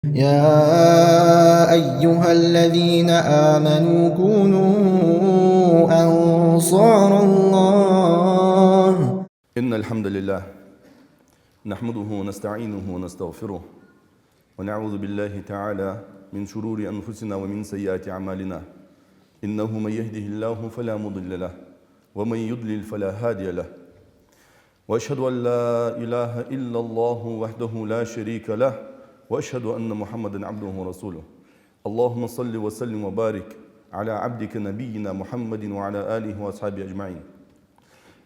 يا أيها الذين آمنوا كونوا أنصار الله. إن الحمد لله نحمده ونستعينه ونستغفره ونعوذ بالله تعالى من شرور أنفسنا ومن سيئات أعمالنا. إنه من يهده الله فلا مضل له ومن يضلل فلا هادي له، وأشهد أن لا إله إلا الله وحده لا شريك له، وأشهد أن محمدا عبده ورسوله. اللهم صل وسلم وبارك على عبدك نبينا محمد وعلى آله وأصحابه أجمعين.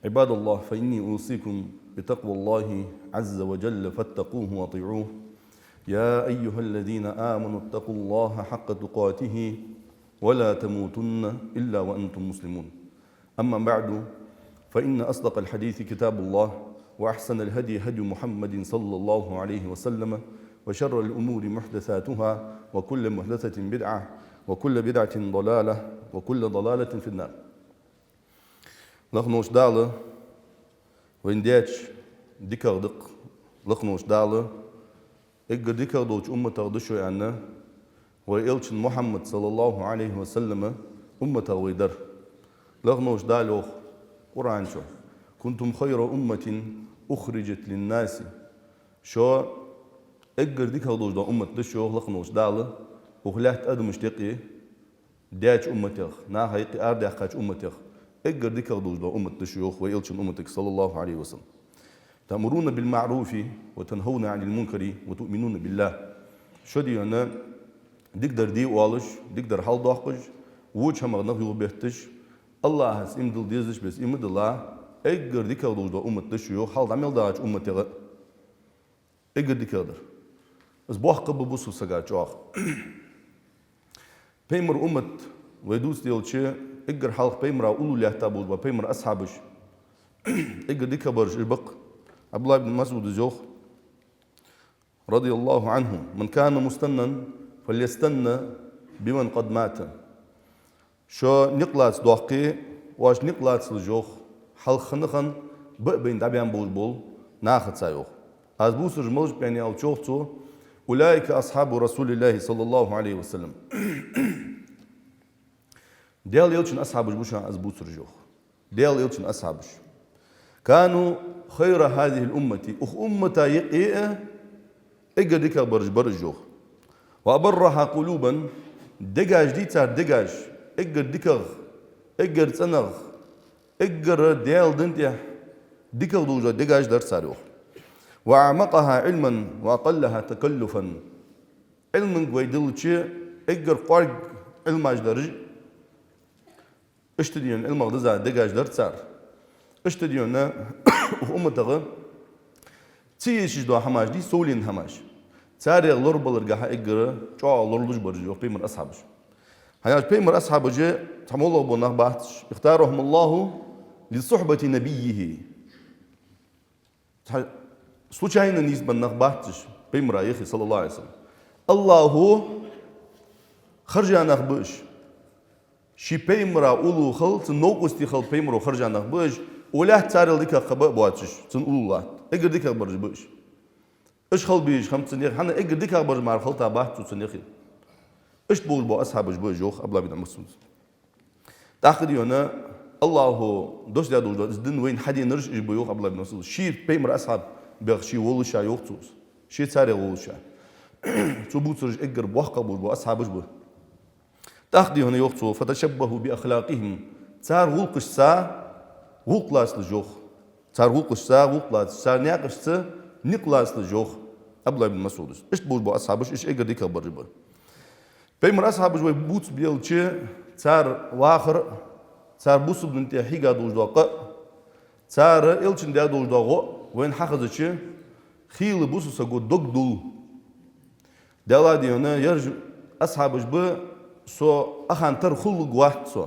عباد الله، فإني أوصيكم بتقوى الله عز وجل فاتقوه واطيعوه. يا أيها الذين آمنوا اتقوا الله حق تقاته ولا تموتن إلا وأنتم مسلمون. أما بعد، فإن أصدق الحديث كتاب الله، وأحسن الهدي هدي محمد صلى الله عليه وسلم، وشر الأمور محدثاتها، وكل محدثة بدعة، وكل بدعة ضلالة، وكل ضلالة في النار. لغنوش دالة وإندياتش ديكار دق لغنوش دالة إجا ديكار دوش تغدشو يعني وإلش محمد صلى الله عليه وسلم ويدر لغنوش دالوخ قرآن شو كنتم خير أمة أخرجت للناس شو إجا ديكار دوش دا دشو لغنوش دالة وخلات أدمش دقي دياتش تغ نا هيقي أردي أخاش تغ إجر ديكر دوش دا الشيوخ وإلشن أمتك صلى الله عليه وسلم. تأمرون بالمعروف وتنهون عن المنكر وتؤمنون بالله. شو دي أنا ديقدر دي والش ديقدر حال داقج ووش هم غنغ بيهتش الله هس إمدل ديزش بس إمد الله إجر ديكر دوش دا الشيوخ حال دعمل داج أمتك إجر ديكر در أسبوع قبل بوسو سجاد شاخ بيمر ويدوس ديالشي إجر حلق بيمرا أولو ليهتابوز وبيمر أصحابش إجر ديكا برج البق عبد الله بن مسعود الجوخ رضي الله عنه: من كان مستنا فليستنى بمن قد مات. شو نقلاس دوحكي واش نقلاس الجوخ حلق خنخن بين دابيان بول ناخد سايوخ أزبوس رجموش بيني أو تشوختو أولئك أصحاب رسول الله صلى الله عليه وسلم. ديال يلشن أصحابش بوشا أزبوت رجوخ ديال يلشن أصحابش كانوا خير هذه الأمة أمتا يقيئة إجا ديكا برجوخ وأبرها قلوبا دقاش ديتار دقاش إجا ديكا إجا تسنغ إجا ديال دنتيا ديكا دوجا دقاش در ساروخ وأعمقها علما وأقلها تكلفا. علم قويدلتشي إجا قارق علماج درج اشتديون المغدزة دقاش درتسار اشتديون وأمتغ تيشش دو حماش دي سولين حماش تاري غلور بلرقها إقرأ جوا لورلوش برجو بيمر أصحابش هياش بيمر أصحابش تحمل الله بنا بحثش اختارهم الله لصحبة نبيه سوچاين نسبة نخبحتش بيمر أيخي صلى الله عليه وسلم الله خرجا نخبش شي بيمرا أولو خل تنوقستي خل بيمرو خرجا نخبش ولا تارل ديكا خبأ بواتش تن أولو إجر ديكا برج بش إيش خل بيش خم تنيخ حنا إجر ديكا برج مع خلطة بحث تنيخي إيش بقول بو أصحابش بجوخ أبلا بنا مسعود تأخذي هنا الله دوش ده دوش ده وين حد نرش إيش بيوخ أبلا بنا مسعود شي بيمر أصحاب بيخشي ولشا يوختوس شي تاري ولشا تبوترج إجر بوخ قبول بو أصحابش به تأخذي هنا يوختو فتشبهوا بأخلاقهم تار غلقش سا غلقلاس لجوخ تار غلقش سا غلقلاس تار نياقش سا نقلاس لجوخ أبلا بن مسعود إيش بقول بو أصحابش إيش إجر ديكا برجبه بيمر أصحابش ويبوت بيلشي تار واخر تار بوسو بنتي حيقا دوش دوقة تار إلشن ديا دوش دوغو وين حخزشي خيل بوسو ساقو دوك دول دالا ديونا يرج أصحابش بو سو أخان تر خلق واحد سو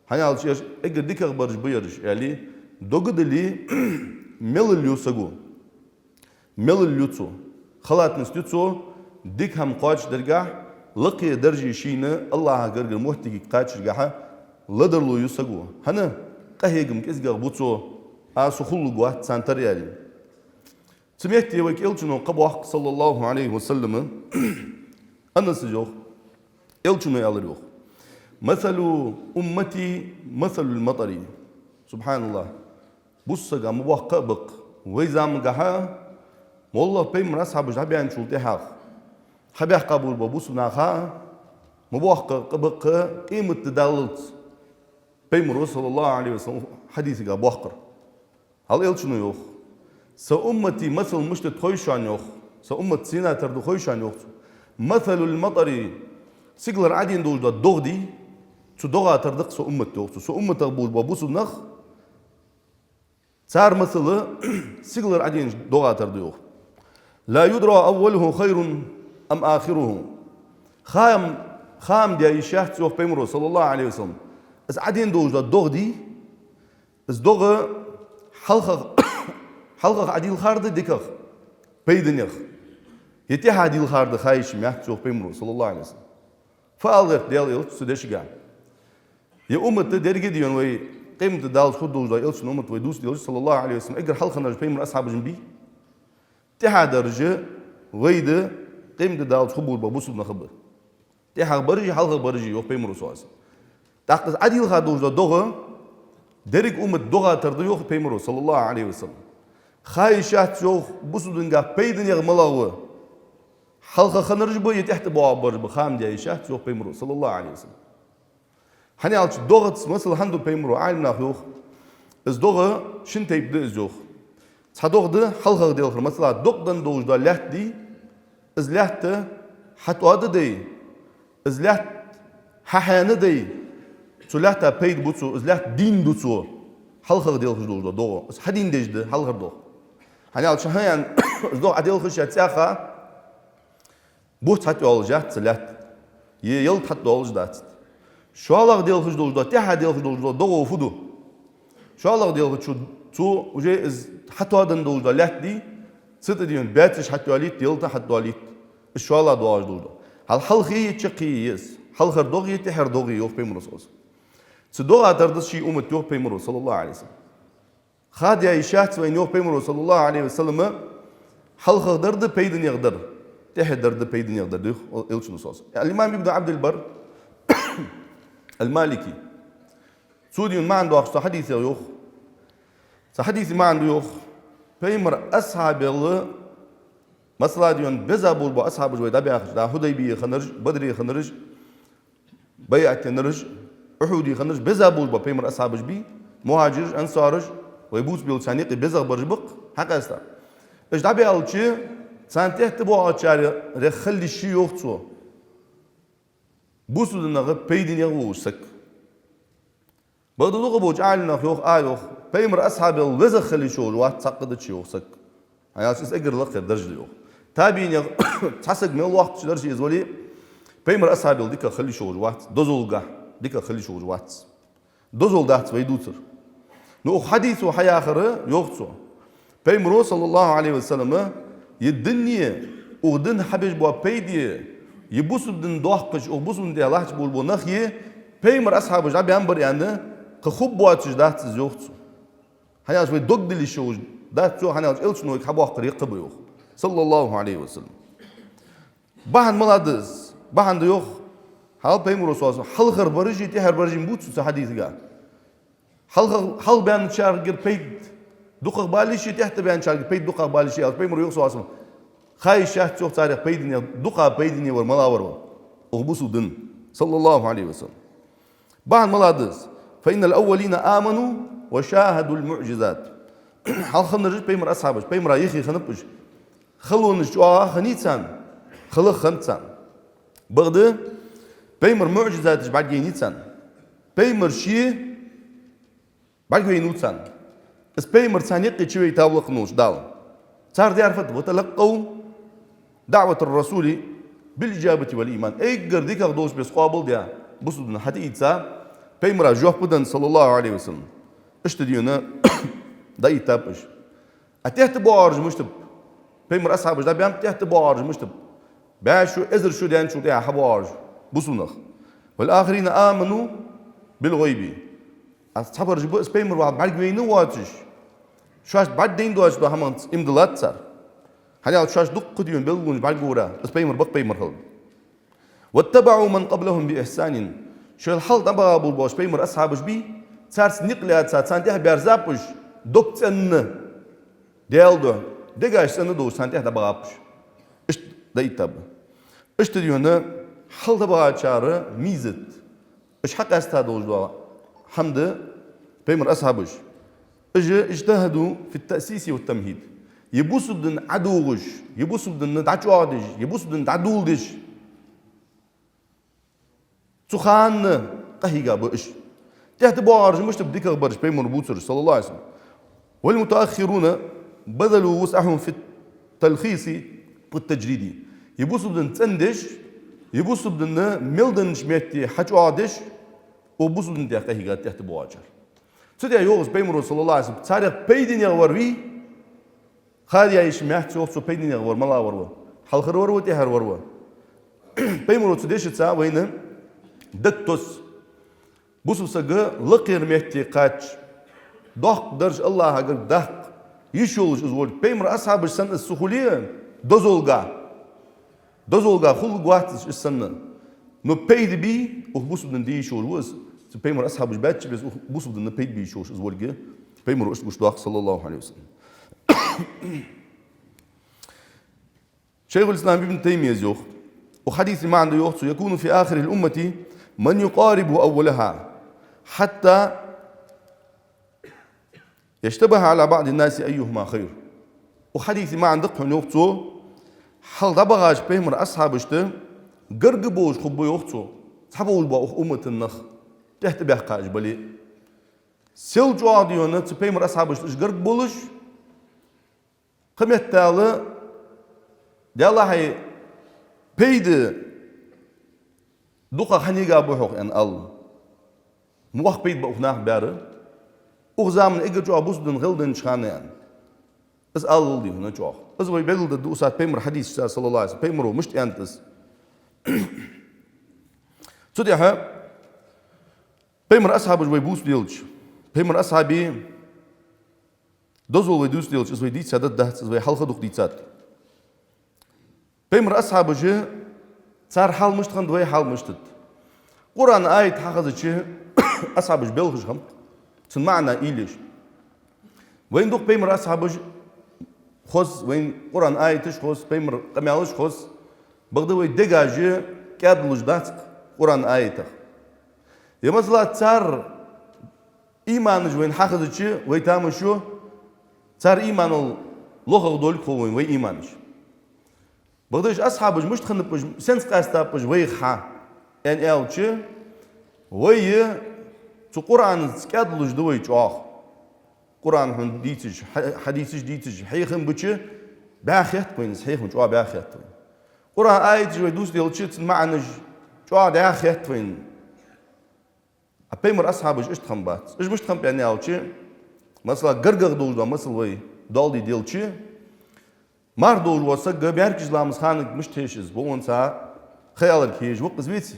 هنالش يرج إجر ديكا برج بيرج يعني دوغدلي ملليو ساقو ملليو تسو خلات نستيتسو ديك هم قاش درجة لقي درجة شينا الله قرقر محتقي قاش رجعها لدرلو يساقو هنا قهيقم كيزقر بوتسو آسو خلق واحد سانتر يعني سمعت ويك إلشنو قبوح صلى الله عليه وسلم أنا سجوخ إلشنو يالريوخ مثل أمتي مثل المطر سبحان الله بص مبوح قبق ويزام جها والله بيم راس حبش حبيان شلتي حاخ حبيح قبول ببص ناخا مبوح قبق قيمة تدلت بيم رسول صلى الله عليه وسلم حديثي بوحقر هل إلشنو يوخ سأمتي مثل مشتت خويشان يوخ سأمت سينا تردو خويشان يوخ مثل المطر سيقلر عادين دوش دا دوغدي سو دوغا تردق سأمت يوخ سأمت تقبول ببوسو نخ صار مثل سيقلر عادين دوغا تردو يوخ لا يدرى أوله خير أم آخره خام دي ايشاحت يوخ بيمرو صلى الله عليه وسلم از عادين دوش دا دوغدي از دوغ حلقة عديل خارد ديكخ بيدنيخ يتيح عديل خارد خايش ميحت شوف بيمرو صلى الله عليه وسلم فألغت ديال إلت سدش قاع يا أمت درجة ديون وي قيمة دال خد دوج دا إلت أمت وي دوس ديال صلى الله عليه وسلم إقر حلقة نرج بيمر أصحاب جنبي تيح درجة ويد قيمة دال خبور ببوس بن خبر تيح برجي حلقة برجي يوف بيمرو سواس تاقص عديل خارد دوج دا دوغة درج أمت دوغة تردو يوف بيمرو صلى الله عليه وسلم خايشات يوخ بوسودنغا بيدن يغملاوه حلقة خنرجبو يتحت بوابر بخام دي ايشات يوخ بيمرو صلى الله عليه وسلم حني على دوغت مثل هندو بيمرو عالم يوخ از دوغه شن تيبدا از يوخ تصدوغ ده حلقة ديال مثلا دوغدن دوج دا لحت دي از لحت حتو هذا دي از لحت ححانه دي تو لحت بيد بوتسو از لحت دين دوتسو حلقة ديال دوج دا دوغ از حدين ديج ده حلقة دوغ hani alçahan zdo adil khushat saxa buht hat olacak tsilat yel hat olacak şoalaq dil khusdolda te hadil khusdolda dogo fudu şoalaq dil khusdu tu uje iz hatadan dolda latdi sit diyon batish hatalit dil ta hatalit şoalaq dolda hal halqi chiqiyis halqar dogi te her dogi yoq pemrosos tsidoga tardis shi umat yoq pemros sallallahu alayhi wasallam خاد يا إشاعت وين يوم بيمرو صلى الله عليه وسلم حلقة درد بيدن يقدر تحت درد بيدن يقدر ده إلش نصاص الإمام ابن عبد البر المالكي سودي ما عنده أخص حديث يوخ حديث ما عنده يوخ بيمر أصحاب الله مثلا ديون بزابول بأصحاب جوي دبي أخش ده هديبي خنرج بدري خنرج بيعة خنرج أحودي خنرج بزابول بيمر أصحاب جبي مهاجر أنصارج ويبوس بيلسانيق بزغ برجبق حقا استا اش دابي الچي سانته تبو اچار رخلي شي يوختو بوسو دنغ بيدين يغوسك بغدو بوج عالنا يوخ ايوخ بيمر اصحاب الوزغ خلي شو وات سقد شي يوخسك هياسس اجر لك درجه يوخ تابين تحسق من الوقت درجه يزولي بيمر اصحاب ديك خلي شو وات دوزولغا ديك خلي شو وات دوزول دات ويدوتر نو حديث وحياة آخرة يوختو بيمرو صلى الله عليه وسلم يدنيا ودن حبيش بوا بيدي يبوسو دن دوحقش او بوسو دن ديالحش بول بو نخيه بيمر أصحاب جابي أمبر يعني كخوب بواتش دات يوختو حياة شوي دوك دلي شو دات شو حياة إلش نو يكحبوا أخر يقبو يوخ صلى الله عليه وسلم باهن ملادز باهن دو يوخ حال بيمرو صلى الله عليه وسلم حل خر برجي تي هر برجي مبوتسو سحديث قال حل بيان شارجر بيد دقق باليشي تحت بيان شارجر بيد دقق باليشي أو بيمر يوصل أصلا خاي شاهد شوف تاريخ بيدني دقق بيدني والملاور أغبسوا دن صلى الله عليه وسلم بعد ملادس فإن الأولين آمنوا وشاهدوا المعجزات حل خنرج بيمر أصحابش بيمر يخي خنبش خلون شوا خنيتسان خلق خنتسان بغد بيمر معجزات بعد ينيتسان بيمر شي بعد ينوتسان اس بيمر ثانيق تشوي تاولق نوش دال صار دي عرفت وتلقوا دعوة الرسول بالإجابة والإيمان أي قرديك أخدوش بس قابل ديا بصدنا حتى إيتسا بيمر جوه بدن صلى الله عليه وسلم اشتديونا دا يتابش أتحت بوارج مشتب بيمر أصحابش دا بيام تحت بوارج مشتب باشو إزر شو ديان شو ديا حبوارج بصنخ والآخرين آمنوا بالغيب أصحاب الرجبو إسبيمر واحد بعد وينو واتش شو بعد دين دواش ده همانت إمدلات صار حنال شاش دق ديون بلغون بعقورا بس بيمر بق بيمر هل واتبعوا من قبلهم بإحسان شو الحل تبع أبو الباش بيمر أصحابش بي سارس نقلات سانتيه بيرزابش دكت أن ديالدو دقاش سندو سانتيه تبع أبش إيش دايتاب إيش تديونه حل تبع شارة ميزت إيش حق استادوج دوا حمد بيمر أصحابش اجتهدوا في التأسيس والتمهيد يبوسوا بدن عدوغش يبوسوا بدن تعجوادش يبوسوا بدن تعدولدش سخان قهيقا بإش تحت بوارج مش تبديك أخبرش بيمر بوتر صلى الله عليه وسلم والمتأخرون بذلوا وسعهم في التلخيص والتجريد يبوسوا بدن تندش يبوسوا بدن ملدنش ميتي حجوادش وبوسوا بدن قهيقا تحت بوارج سيدي يوغس بيمر صلى الله عليه وسلم تاريخ بيدين يغوروي خالي يعيش ميحت يوغسو بيدين يغور ملا وروا حلخر وروا تيهر وروا بيمر تديش تسا وين دكتوس بوسو سجى لقير ميحتي قاتش ضحك درج الله هاجر ضحك يشولش أزول بيمر أصحاب السنة السخولية دوزولغا خلق واحد السنة نو بيد بي وبوسو بدن دي يشول وس بيمر أصحاب الباتش بس بوسو بدن بيد بي يشولش أزول جه بيمر أشتغل ضحك صلى الله عليه وسلم شيخ الإسلام ابن تيمية زيوخ وحديث ما عنده يوخ يكون في آخر الأمة من يقارب أولها حتى يشتبه على بعض الناس أيهما خير وحديث ما عندك يوخ حل دبغاش بيمر أصحاب اشته قرقبوش خبو يوخ صحبوا الباء أمة النخ تحت بيحقاج بلي سيل جواديونا بيمر أصحاب اشته قرقبولش قمت تالي ديالله هي بيد دوقا خنيقا بوحوق ان ال موخ بيد بوخناخ باره وغزامن اجر جوا بوسدن غلدن شخانيان اس ال دي هنا جوا اس وي بيدل دوسات بيمر حديث صلى الله عليه وسلم بيمرو مش انتس تديها بيمر اصحاب جوي بوس ديلج بيمر اصحابي دوزول وي دوس ديلج اس وي ديت سادت ده اس وي حلقه دوق ديت سات بيمر أصحاب جه صار حال مشتغن دوي حال مشتت قرآن آية حافظ جه أصحاب جه بيلخش هم سمعنا إيليش وين دوق بيمر أصحاب جه خص وين قرآن آية تش خص بيمر قميالش خص بغدوي دقا جه كادلوش داتك قرآن آية تخ يا مثلا صار إيمان جه وين حافظ جه ويتام شو صار إيمان اللغة دول كوين وين إيمانش بغداش أصحابج مش تخنبج سنس قاستابج ويخا ان الچ وي تو قرآن سكادلوج دوي چاخ قرآن هن ديتج حديثج ديتج حيخن بچ باخيت كوين صحيح چوا باخيت قرآن آيت جو دوس ديل چت معنج چوا داخيت كوين أبيمر أصحابج إيش تخنبات إيش مش تخنب يعني الچ مثلا غرغغ دوج دا مثلا وي دالدي ديل چ مردول وسق بيركز لامس خانك مش تيشز بون سا خيالك هيج وقز بيتي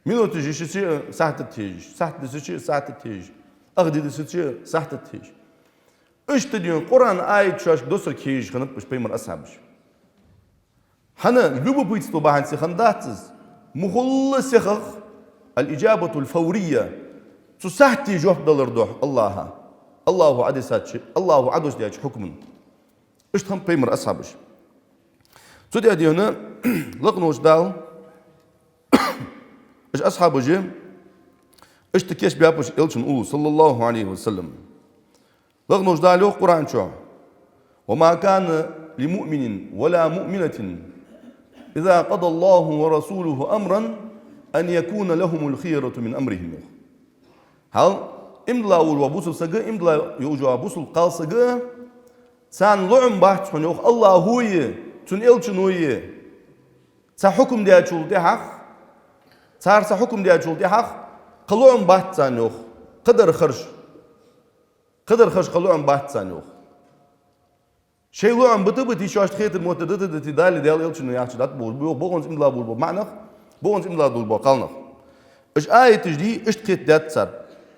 منو تجي شي ساعة تيج ساعة تسيج ساعة تيج أغدي تسيج ساعة تيج إيش تدين قرآن آية شاش دوسر كيج خنب مش بيمر أصحابش حنا لوبو بيتس تو باهن سخن داتز مخلص سخخ الإجابة الفورية تساعتي جوه دولار دوح الله عدي ساتش الله عدوش دياج حكم إيش تهم بيمر أصحابش سودي أدي هنا لقنوش دال إيش أصحابه جي إيش تكيش بيابش إلشن أولو صلى الله عليه وسلم لقنوش دال يوخ قرآن شو وما كان لمؤمن ولا مؤمنة إذا قضى الله ورسوله أمرا أن يكون لهم الخيرة من أمرهم هل إمدلا والوابوسل سجى إمدلا يوجوا بوسل قال سجى سان لعم بحث حنوخ الله هوي تون إلشن هوي سا حكم دي أجول دي حق سار سا حكم دي أجول دي حق قلعم بحث سانوخ قدر خرج قلعم بحث سانوخ شيء لعم بتبتي شو أشتخيت الموتدة تدالي ديال إلشن يحكي دات بول بوغنز إملا بول معنى بوغنز إملا دول بقالنا إيش آية تجدي اشتخيت دات سار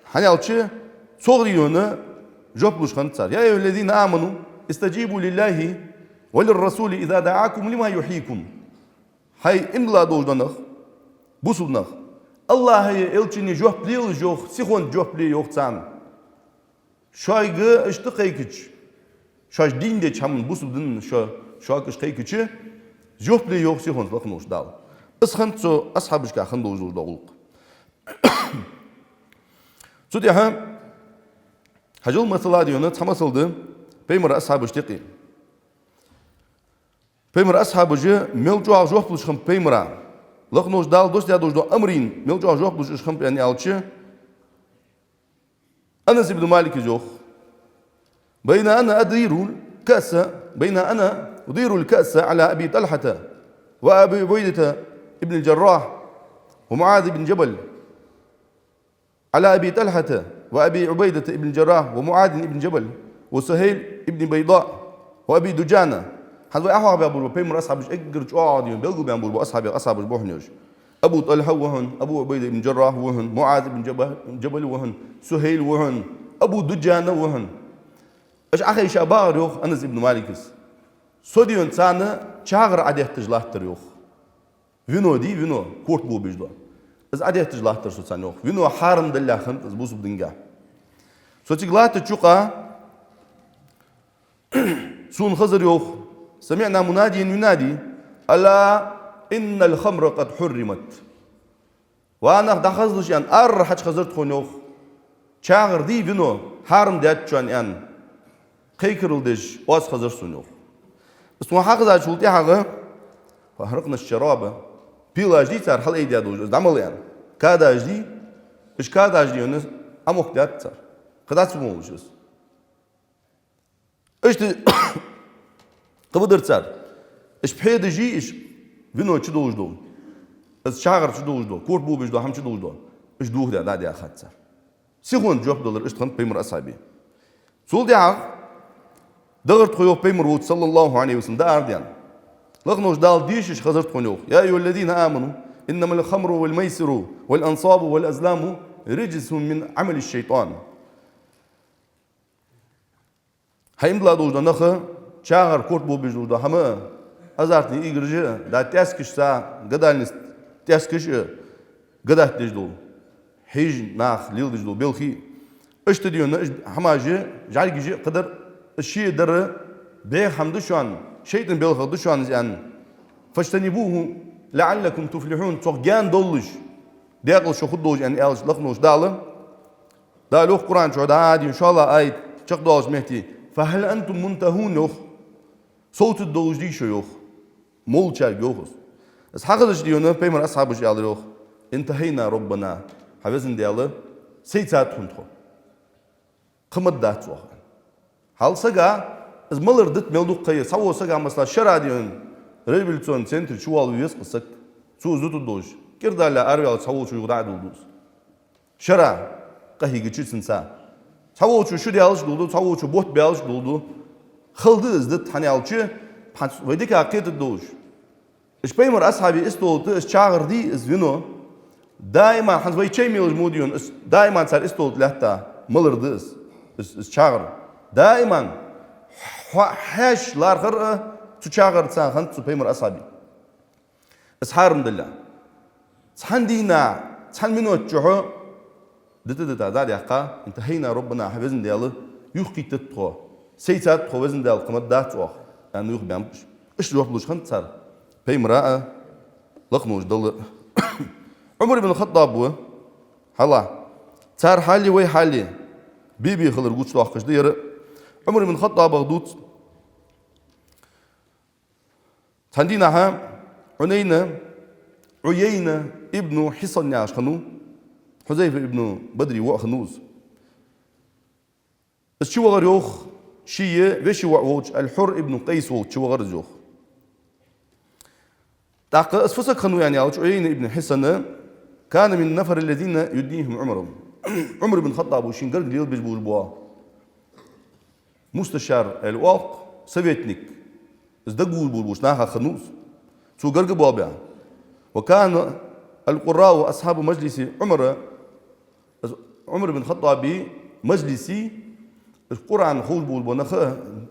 حنيالشي صغريونا جوبلوش خنت سار يا أيها الذين آمنوا استجيبوا لله وللرسول إذا دعاكم لما يحييكم هاي إملا دوجدنخ بوسودنخ الله هي إلتشني جوه بليل جوه سيخون جوه بليل يوخ تسان شايغ اشتقيكش شاش دين دي چامن بوسودن شاك اشتقيكش جوه بليل يوخ سيخون لخنوش دال اسخن تو أصحابش كاخن دوجدول دولق سودي هم هجول مثلا ديونا تمثل بيمر أصحابش تقي بيمر أصحابش ملجوا جوه بلوش خم بيمرا لخنوش دال دوش دال دوش دو أمرين ملجوا جوه بلوش خم يعني ألتش أنس بن مالك جوخ بين أنا أدير الكأس على أبي طلحة وأبي عبيدة ابن الجراح ومعاذ بن جبل على أبي طلحة وأبي عبيدة ابن الجراح ومعاذ بن جبل وسهيل ابن بيضاء وأبي دجانة هذا أحوال بيقولوا بيمر أصحابش إجرج أعاديون بيقولوا أصحابش بوحنيوش أبو طلحة وهن أبو عبيدة بن جراح وهن معاذ بن جبل وهن سهيل وهن أبو دجانة وهن إيش أخي شابار يوخ أنس ابن مالكس سوديون سانة شاغر عديه تجلاه تريوخ فينو دي فينو كورت بو بيجدو إز عديه تجلاه ترسو سان يوخ فينو حارم دلله خنت إز بوسو بدنجا سو تجلاه تشوقا سون خزر يوخ سمعنا منادي ينادي ألا إن الخمر قد حرمت وأنا دخلت يعني حج خزرت خونيوخ شاغر دي فينو حارم ديت شان يعني قيكرلدش واس خزر سونيوخ بس ما حقا شولتي حاجة فحرقنا الشراب بيلاج دي صار حل ايديا دوج دعمل يعني كاداج دي ايش كاداج دي يونس اموك دات صار قدات سموش ايش قبضر صار ايش بحيد جي ايش فينو تشدوج دو اس شاغر تشدوج دو كورت بو بيج دو هم تشدوج دو ايش دوه ده دادي اخذ صار سيخون جوب دولار ايش تخن بيمر اصحابي سول دي دغرت خيوخ بيمر صلى الله عليه وسلم ده أرديان لغنوش دال ديشش خزرت خيوخ يا أيها الذين آمنوا إنما الخمر والميسر والأنصاب والأزلام رجس من عمل الشيطان هايم بلا دوجدا نخ شاغر كورت بو بيجودا هما أزارتني إيجرجة دا تاسكش سا قدالنس تاسكش قدات دجدو حيج ناخ ليل دجدو بيلخي اشتديون حماجي جعلجي قدر الشيء در بيه حمد شان شيطان بيلخد شان يعني فاجتنبوه لعلكم تفلحون تغيان دولش داقل شو خدوش يعني ألش لخنوش دالم دالوخ قرآن شو عادي إن شاء الله آية شق دوش مهتي فهل أنتم منتهون يوخ صوت الدولش دي شو يوخ مول شال يوخس بس حقدش ديونا بيمر أصحابش يالي يوخ انتهينا ربنا حفظن ديالي سيتات هنتخو قمت دات سوخ هل سجا از ملر دت ملدوق قيا سووا سجا مثلا شرع ديون ريفولوشن سنتر شوال ويس قصك سو زوت الدوش كردا لا أريال سووا شو يقدر دولدوس شرع قهي جتشن سا سووا شو ديالش دولدو سووا شو بوت بيالش دولدو خلد از دت حني علشة ويدك عقيد الدوش إيش بيمر أصحابي استولت إيش شاعر دي إز فينو دائما حنز وي شيء ميلج موديون دائما صار استولت لهتا ملر دس إز شاعر دائما حاش لارخر تشاغر تسان خنت سبيمر أصحابي أسحار من الله سحن دينا سحن منو تشوحو دتا دادي حقا انتهينا ربنا حفظن دياله يخي تتخو سيتات خو وزن ديال قمت دات وخ أنو يخ بيامبش إيش روح بلوش خنت صار بيمرا لقنوش دل عمر بن الخطاب هلا صار حالي وي حالي بيبي خلر قوتش واخش دير عمر بن الخطاب غدوت تندينا عيينة ابن حصن ياش خنو حذيفة ابن بدري وخنوز الشو غريوخ شيء وش وعوج الحر ابن قيس وعوج شو غرزوخ تاق اسفسك خنو يعني عيينة ابن حصن كان من النفر الذين يديهم عمرهم عمر بن الخطاب وشين قرد ليل بيجبول بوا مستشار الوقت سويتنيك ازدقوا بولبوش ناها خنوز سو قرق بوابع وكان القراء واصحاب مجلس عمر بن الخطاب مجلسي القرآن خوش بولبونخ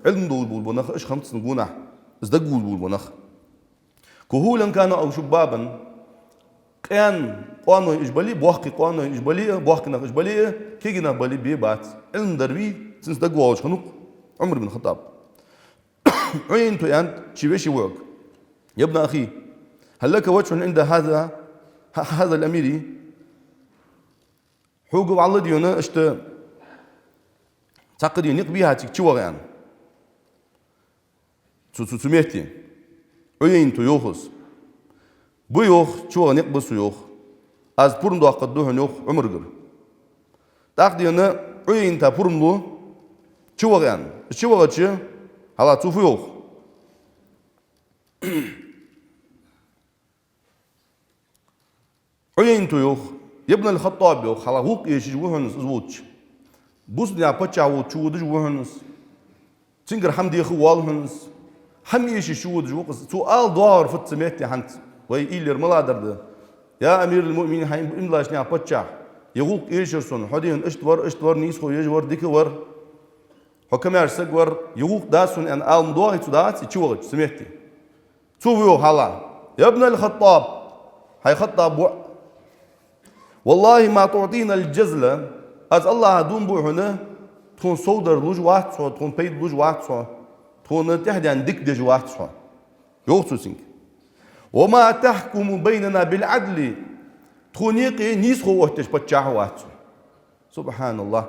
علم دول بولبونخ ايش خمس نقونح ازدقوا بالبنخ كهولا كانوا أو شبابا كان قانو إجبالي بوحكي قانو إجبالية بوحكي إجبالية كيجنا بالي بيبات علم دربي تنصدقوا وش خنوق عمر بن الخطاب عين تو أنت شيء ويك يا ابن أخي هل لك وجه عند هذا الأميري حقوق الله ديونا اشت تعقد ينق بيها تكتشوا يعني سمعتي عين تو يوخس بيوخ شو نق بس يوخ از پرم دو قدوه نوخ عمر گر تعقد ينا عين تا پرم دو شو يعني شو غتشي هلا تشوف يوخ عين تو يوخ يبنى الخطاب يوخ هلا هوك يشي وهنس زوج بوسني أبتشا وتشو دج وهنس تنقر حمدي خوال هنس هم يشي شو دج وقص سؤال دوار فت سمعتي حنت ويقيلر ملادر ده يا أمير المؤمنين هاي إملاشني أبتشا يغوك إيشرسون حدين اشتور نيس خو يجور ديك ور حكم يرسق ور يغوك داسون أن آل مدوغي تدات يشوغج سمعتي شوفوا هلا يا ابن الخطاب هاي خطاب والله ما تعطينا الجزلة از الله دون بو هنا تكون صودر لوج واحد صو تكون بيد لوج واحد صو تكون تحدي عن دك دج واحد صو يوصل سينك وما تحكم بيننا بالعدل تكون يقي نيس خو وقتش بتشاه واحد صو سبحان الله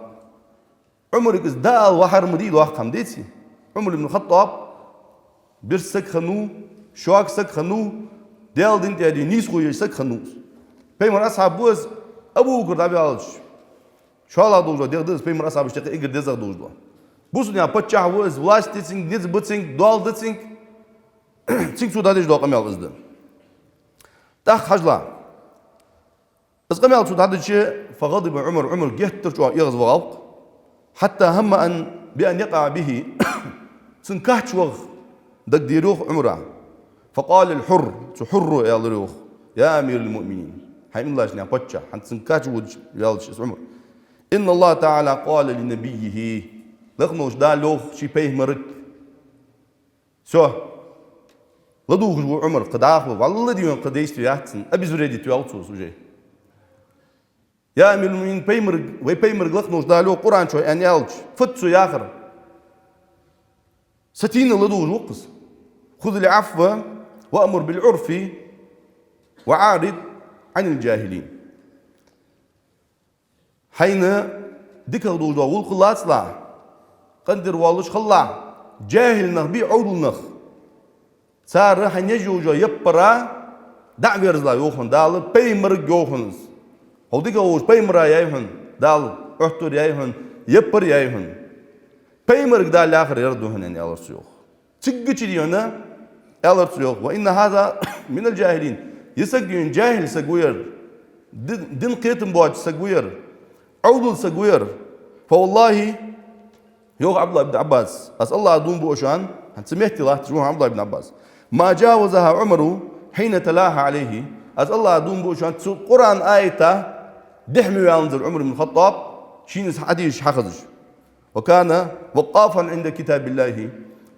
عمرك ازدال وحر مديد واحد خمديتي عمر بن الخطاب برسك خنو شواك سك خنو ديال دين تادي نيس خو يسك خنو بيمر أصحاب بوز أبو بكر دابي علش شو الله دوجا ديردز بيمر أصحاب اشتكي إنجر ديزر دوجا بوسني أبتشا وز ولاش تيسينج نيز بتسينج دوال دتسينج تسينج شو دادش دوقم يال إزدن تاخ حجلا بس قم يال شو دادش فغضب عمر جهت ترجع يغز وغلق حتى هم بأن يقع به سنكحت وغ دك ديروخ عمره فقال الحر تحر يا الروخ يا أمير المؤمنين هاي من الله جنيا بتشا حنت سنكاج وج يالش عمر إن الله تعالى قال لنبيه لخنوش دا لوخ شي بيه مرك سو لدوخ جو عمر قداخ والله ديون قديش يحسن أبي زريدي توالتو سوجي يا أمير المؤمنين بيه مرك وي بيه مرك لخنوش دا لوخ قرآن شو أن يالش فتسو ياخر ستين لدوخ وقص خذ العفو وأمر بالعرف وعارض عن الجاهلين حين ذكر دوجا والخلاص لا قدر والش خلا جاهل نخبي عود نخ صار حين يجوجا يبرا دعوير لا يوخن دال بيمر يوخنس هو ديك وش بيمر يايهن دال احتر يايهن يبر يايهن بيمر دال اخر يردوهن ان الله سيوخ تشجتي ديونا الله سيوخ وان هذا من الجاهلين يسجون جاهل سجوير دين قيتم بوج سجوير عودل سجوير فوالله يوغ عبد الله بن عباس أسأل الله دون بوشان سمعت الله تجوه عبد الله بن عباس ما جاوزها عمر حين تلاها عليه أسأل الله دون بوشان قرآن آية دحمي وينزل عمر بن الخطاب شينس حديش حخزج وكان وقافا عند كتاب الله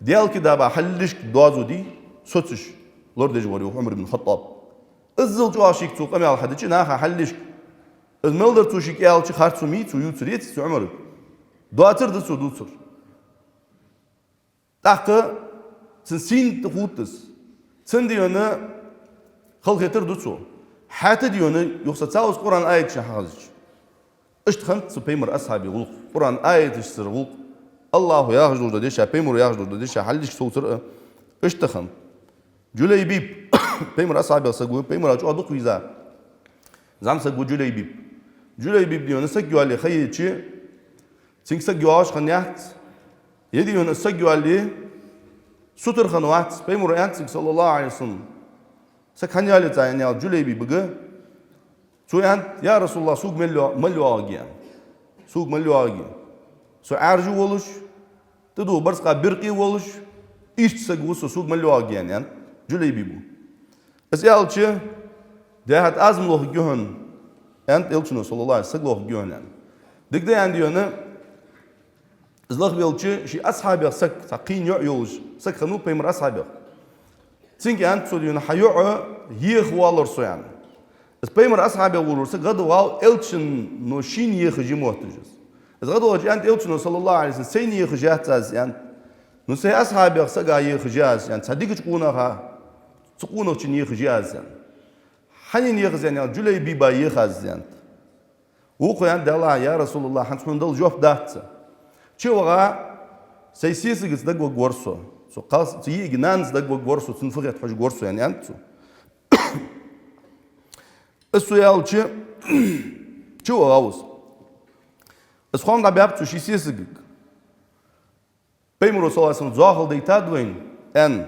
ديال كتابة حلش دوازو دي سوتش لورد جواري عمر بن الخطاب الزل جواشيك تو قمي على حدش ناخا حلش الملدر توشيك يالشي خارتسو ميتسو يوتريت سو عمر دواتر دسو دوتر تاقا سنسين تخوتس سن ديونا خلقيتر دوتسو حتى ديونا يوخسا تساوز قرآن آية شحازج اشتخنت سو بيمر أصحابي غلق قرآن آية تشتر غلق الله ياخجلو داديشا بيمر ياخجلو داديشا حلش سوتر اشتخنت جليبيب بيمر أصحابي سقوا بيمر أجوا دق ويزا زعم سقوا جليبيب ديونا سقوا عليه خيتشي سين سقوا عاش خنيات يديونا سقوا عليه ستر خنوات بيمر أنت صلى الله عليه وسلم سكاني عليه زين يا جليبيب بقى سو أنت يا رسول الله سوق ملو أجيان سوق ملو أجيان سو أرجو ولش تدو برس قابرقي ولش إيش سقوا سوق ملو أجيان يعني جليبيبو اس يالچه دهات azm loh göhön ent elçino sallallahu aleyhi ve sellem loh göhön digde yani diyorne izlaq belçi şi ashabi sak taqin yolş sak khanu peymer ashabi Çünkü antso diyor hayu'a yih walor soyan. Es peymer ashabi olursa gadu wal elçin no shin yih jimotucuz. Es gadu ant elçin sallallahu aleyhi ve sellem sen yih jahtaz yani. No say ashabi saga yih jaz yani sadik çukuna ha. Çukuna için yih jaz yani. Hanin yih yani Juleybi ba yih az yani. O koyan dala ya Resulullah hansundal job dahtsa. Çewaga saysisigis da gorso. So qas ti ignans da gorso sun faqat hoj gorso yani antso. السؤال شو غاوس اسخون da beaptu și sisig Peymuru sallallahu aleyhi ve sellem zahil deytad veyn en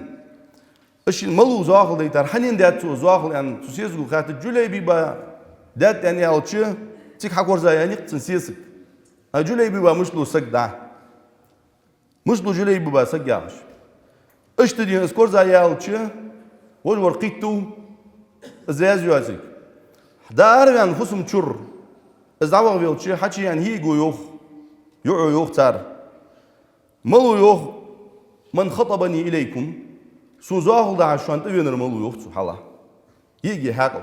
اشil malu zahil deytar hanin datu zahil en sisig khat Juleybi ba dat yani alçı tik hakorza yani tsin sisig ha Juleybi ba muşlu sagda muşlu Juleybi ba sagyaş işte diyor skorza ya alçı vol warqitu zaz yuazik دار يعني خصم شر إذا عوض بيلشي حكي يعني هيجو يوخ يوعو يوخ تار ملو يوخ من خطبني إليكم سو زاهل ده عشان تبينر ملو يوخ حلا يجي حقل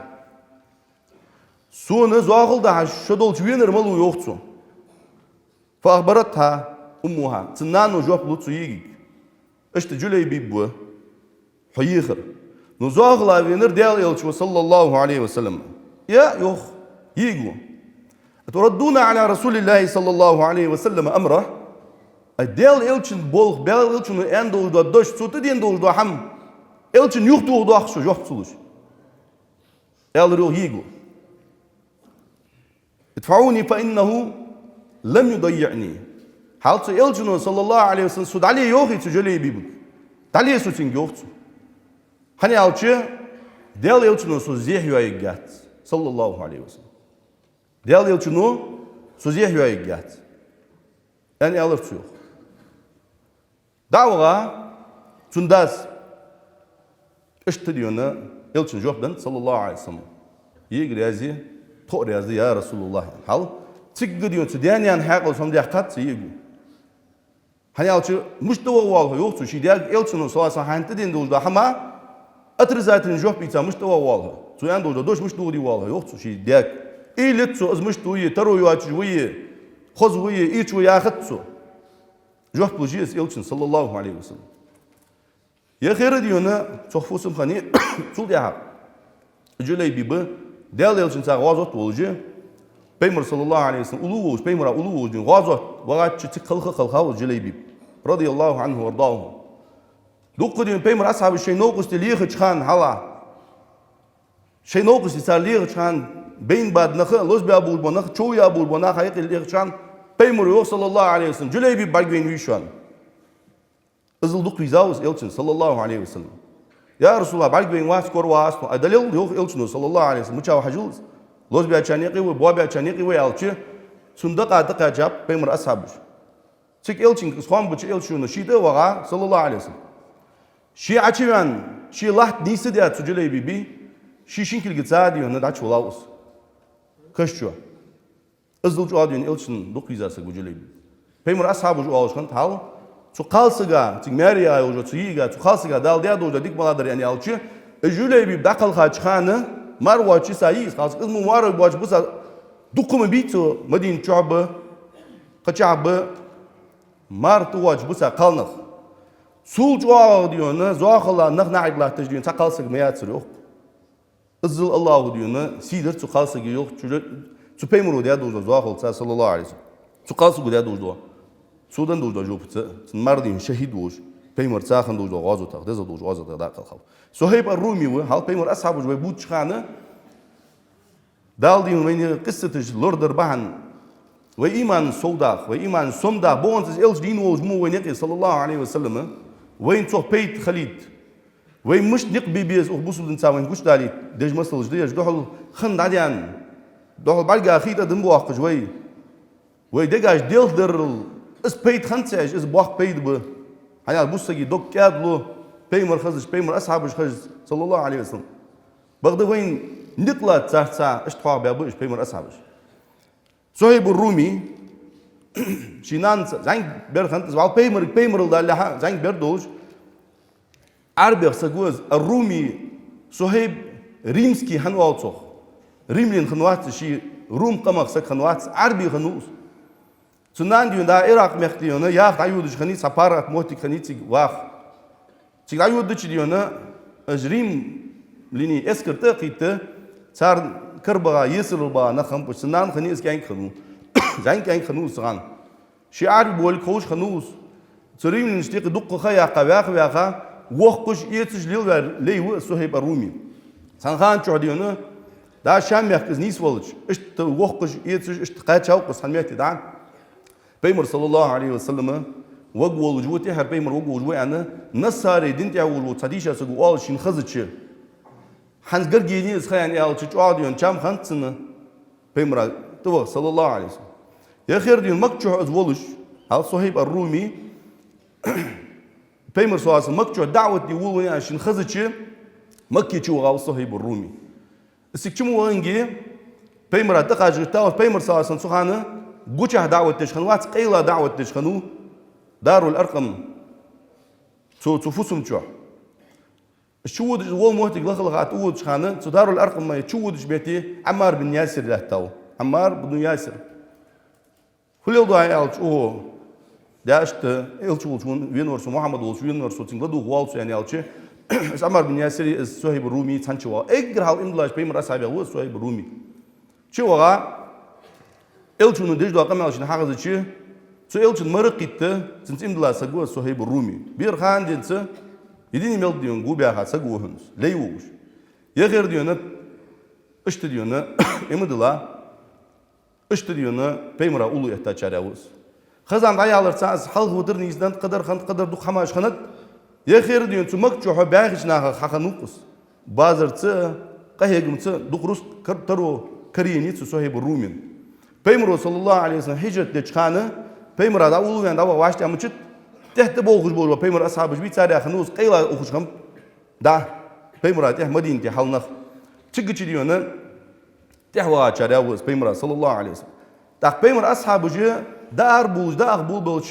سو نزاهل ده عشان تبينر ملو يوخ فأخبرتها أمها تنانو جواب لطو يجي إشت جولي بيبوه حيخر نزاهل بينر ديال يلشوا صلى الله عليه وسلم يا يوخ يجوا تردون على رسول الله صلى الله عليه وسلم أمره الديل إلشن بولخ بيل إلشن أندول دو دوش صوت دين دول دو حم إلشن يختو دو أخشو جوخ صلوش يالرو يجوا ادفعوني فإنه لم يضيعني حالت إلشن صلى الله عليه وسلم سود عليه يوخي تجلي بيبك عليه سوتين يوخت هني ألشة ديل إلشن سو زيحيو يجات sallallahu aleyhi ve sellem. Diyal yılçını sözüye hüveyi gət. Yani alır yok. Davağa tundaz işte diyonu yılçın jobdan sallallahu aleyhi ve sellem. Yeg rezi, to rezi ya Resulullah. Hal çık diyor ki diyen yan hak olsam diye kat yegu. Hani alçı müşteva valha yoktu. Şey diye yılçının sallallahu aleyhi ve sellem de ama atır zaten job ita müşteva valha. Soyan da doş müşteva di valha yoktu. Şey diye İlet so az müşteva taroyu açıvı خذوا إيش وياخذته جوه بوجيس إلشن صلى الله عليه وسلم يا خير ديونا تخفوسم خاني صل يا حق جلي بيبه دال إلشن سا غازوت بولجي بيمر صلى الله عليه وسلم أولوج بيمر أولوج غازوت وقعد خلخ جلي بيب رضي الله عنه وارضاه دوق ديون بيمر أصحاب الشيء نوقس تليه خان هلا شيء نوقس يصير ليه خان بين بعد نخ لوز بيابول بنخ شو يابول بنخ هيك اللي خان Peymur yok sallallahu aleyhi ve sellem. Cüleybi bargwen wişan. Azılduk vizavuz elçin sallallahu aleyhi ve sellem. Ya Resulullah bargwen was kor was. Adalil yok elçin sallallahu aleyhi ve sellem. Muçav hacul. Loz bi açaniqi ve bu bi açaniqi ve elçi. Sundaq adı qacab Peymur ashabı. Çık elçin kısxan bu elçini şide vağa sallallahu aleyhi ve sellem. Şi açıvan şi laht nisi de atı Cüleybi bi. Şi şinkil gitsa diyor ne daç olavuz. Kaşçu. Azılcı adıyın elçinin dokuzası gücüleydi. Peymur ashabı ju alışkan tal. Su kalsıga, tik Maria ojo suyiga, su kalsıga dal dia doja dik maladır yani alçı. Jüleybi dakal haçxanı marwaçı sayis kalsık izmu marwaçı baş busa dukumu bitu Medine çabı qaçabı martu vaç busa kalnıq. Sul cuağı diyonu zoğala nıq naiblah tecdiyin sakalsıg meyatsır yok. Azıl Allahu diyonu sidir su kalsıg yok. Su Peymuru diye doja zoğal sallallahu aleyhi ve sellem. Su kalsıg diye doja. Sudan doja joptı. Sen mardin şehid oluş. Peymur saxın doja gazo taq. Deza doja gazo taq da qalxav. Suheyb ar-Rumi ve hal Peymur ashabı ve bu çıxanı daldiyin ve qissatı lordur bahan ve iman soldaq ve iman somda bu onsiz elç din oluş mu ve neqi sallallahu aleyhi ve sellem ve in sohbeyt Khalid ve mش نقبيبيز وبوسل نساوين كوش دالي دج مسلج ديج دحل خن داديان دحل برجع خيطة دم بواق جوي ويدقاش ديل درل اس بيت خنساج اس بواق بيد ب هيا بوسجي دوك كادلو بيمر خزش بيمر أصحابش خز صلى الله عليه وسلم بغدا وين نقلت ساعة اش تخاف بيابوش بيمر أصحابش صهيب الرومي شينان زين بير خنت زوال بيمر ده اللي زين بير دوش عربي سجوز الرومي صهيب ريمسكي هنواتو ريملين خنوات شي روم قمق سك خنوات عربي خنوس سنان ديون دا عراق مختيونا يا تعيودش خني سفارات موتي خني تيج واخ تيج تعيودش ديونا اجريم ليني اسكرت قيت صار كربا يسر با نخم بس سنان خني اس كاين خنو زين كاين خنوس سان شي عربي بول كوش خنوس سريم نشتيق دق خيا قواخ واخا وقش يتش ليل ليو صهيب الرومي سانخان تشوديونا دا شام يحكز نيس ولج اشت وقش يتش اشت قاتشاو قص حميتي دان بيمر صلى الله عليه وسلم وقول وجوتي هر بيمر وقول وجوي انا نصاري دنتي اول وتديشا سو اول شين خزتش حنز غرغيني اس خيان اول تشوديون شام خنتسن بيمر تو صلى الله عليه وسلم يا خير دين مكچو از ولج هل صهيب الرومي بيمر صواص مكچو دعوه دي ولوني عشان خزتش مكي تشو غاو صهيب الرومي السكتشمو وينجي بيمر دقاج تاو بيمر صواص سخانه قوشة دعوة تشخنو وات قيلة دعوة تشخنو داروا الأرقم تفوسهم شو الشود وول موتي لغات أود شخانة داروا الأرقم ما يشود شبيتي عمار بن ياسر له تاو عمار بن ياسر كل يوم ضايع أوه داشت إلشون وين ورسو محمد وين ورسو تنقدو غوالس يعني ألشة عمار بن ياسر صهيب الرومي تنشوا إجرها إملاش بيمر أصحابه هو صهيب الرومي شو وغا إلشون دجدوا قمة عشان حاجة زي شو إلشون مرقيته تنتم دلا سجوا صهيب الرومي بيرخان جنسه يديني ميل ديون جوبيا خا سجوا هنس ليوش يغير ديونا إشت ديونا إمدلا إشت ديونا بيمرا أولو يحتاج عليهوس خزان ضيالر ساز حلق ودر نيزدان قدر دو خماش خنت يغير ديون تمك جوه باغش ناخ خنوقس بازر ت قهيجم ت دقروس كرترو كريني صهيب الرومي بيمرو صلى الله عليه وسلم هجرت دچخانه بيمر دا اولو دا واشت امچت تحت بوخش بول بيمر اصحاب بي تاريخ خنوس قيلا اوخش خم دا بيمر تح مدينه حلنخ تشغچ ديونه تحوا چارياوس بيمر صلى الله عليه وسلم دا بيمر اصحاب جي دار بوز دا اخبول بولش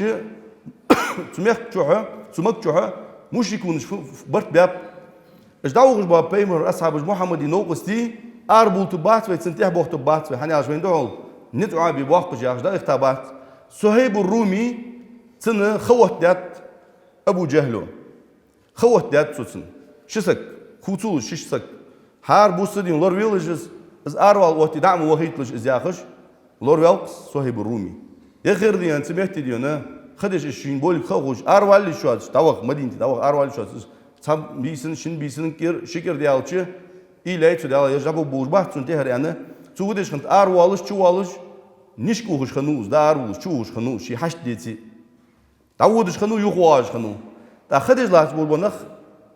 تمخ چوه تمك چوه مشركون برت باب اش دا اوخش با بيمر اصحاب محمد نوقستي اربول تبات وتنتح بوخت تبات هاني عشان دول ندعو بوقت جاش دا اختبات صهيب الرومي سنة خوت دات أبو جهلو خوت دات سوسن شسك خوتول شسك هار بوسدين لور ويلجز از أروال وقت دعم وهيتلج از ياخش لور ويلقس صهيب الرومي يا خير دي أنت مهتي ديونا خدش الشين بولك خوش أروال اللي شو تاوخ مدينة تاوخ أروال شو تام بيسن شن بيسن كير شكر ديالتش إلى تدال يجابو بوجبات سنتهر يعني تودش خنت أروالش شوالش نشكوش خنوس داروش شوش خنوس شي حشت ديتي تعودش خنو يخواش خنو تا خدش لاش بول بنخ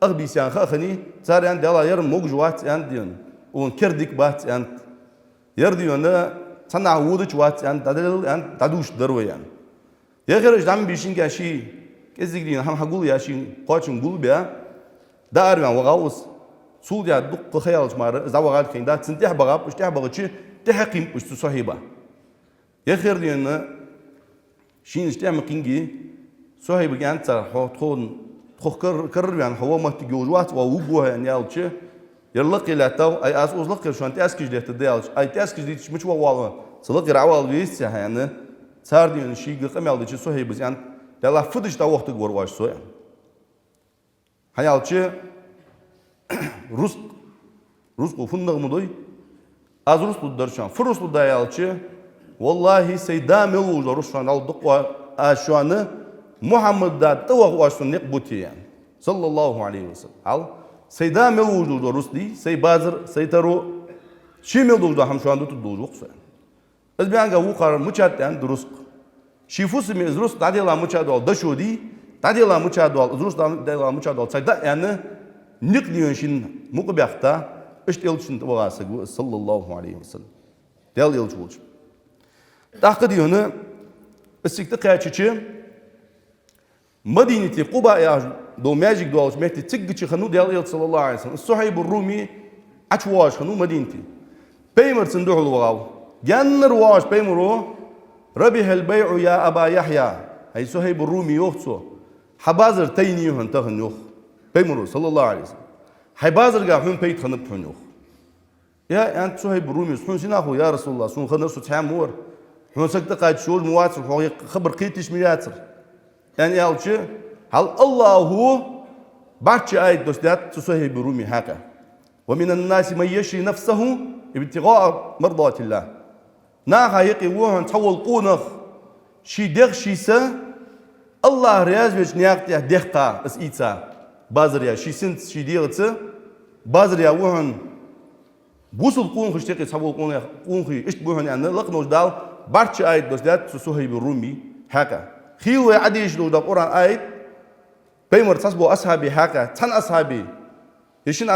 أغبيسيان خني صار عند الله يرم موجوات عندين ون كردك بات عند يرديون صنع ودش وات عند تدل عند تدوش دروي يعني يا غير جام بيشين كاشي كذيكين هم هقول يا شي قاتشون قول بيا دار يعني وغاوس سود يا دق خيال مار زوغات كين دا تنتح بغاب مش تح بغتشي تحقيم مش تصحيبه يا خير دينا شين اشتعم كينجي صهيب جانت حوتون كرر يعني هو ما تجوجوات ووجوه يعني يالشة يلقي لا تو أي أسوس لقي شو أنت أسكج ده تديالش أي تأسكج دي مش والله سلقي رعوال بيست يعني صار دي شيء قمة على شيء صهيب يعني ده لا فدش ده وقت جور واش صو يعني هيالشة رزق وفندق مدوي از رزق درشان فرزق ده يالشة والله سيدا ملوج رشان على دقوا أشوانه محمد دا توه واشون نقبتي يعني صلى الله عليه وسلم على سيدا ملوج رسدي سي بازر سيترو شي ملوج هم شو عنده تدوج وقصة بس بيعنى وقار مشات يعني درسق شيفوس من درسق تعدي الله مشات وال دشو دي تعدي الله مشات وال درسق تعدي الله مشات وال سيدا يعني نقديون شين مقبيختا اشتيلشن توغاسق صلى الله عليه وسلم ديال يلجوج تأكد هنا السكتة كاتشي مدينة قباء يا دو ماجيك دوالش مهتي تيجي خنو ديال صلى الله عليه وسلم الصحيب الرومي أشواش خنو مدينتي بيمر صندوق الوغاو جنر واش بيمرو ربح البيع يا أبا يحيى هاي صحيب الرومي يوخسو حبازر تيني يهن تغن يوخ Peymuru sallallahu aleyhi ve sellem. Hay bazırga hün peyt hanıp hün yok. Ya ent Suheyb Rumi hün sinahu ya Resulullah sun khanır su tam var. Hün sakta qayt şol muvatsir hoy xabar qitish miyatsir. Yani yalçı hal Allahu bahçe ayet dostat Suheyb Rumi haka. Ve minen nasi men yeşri nefsehu ibtigaa merdatillah. Na hayiqi wuhun tawul qunaq şi değşise Allah riyaz veç niyaqtiya deqqa is itsa bazır ya şisin şi diğitsa bazır ya wuhun busul qun xişteqi tawul qunqi ish wuhun yani laqnoş dal bahçe ayet dostat Suheyb Rumi haka. Khil ve adish do da Quran ayet Peygamber tasbu ashabi haka tan ashabi Yeşin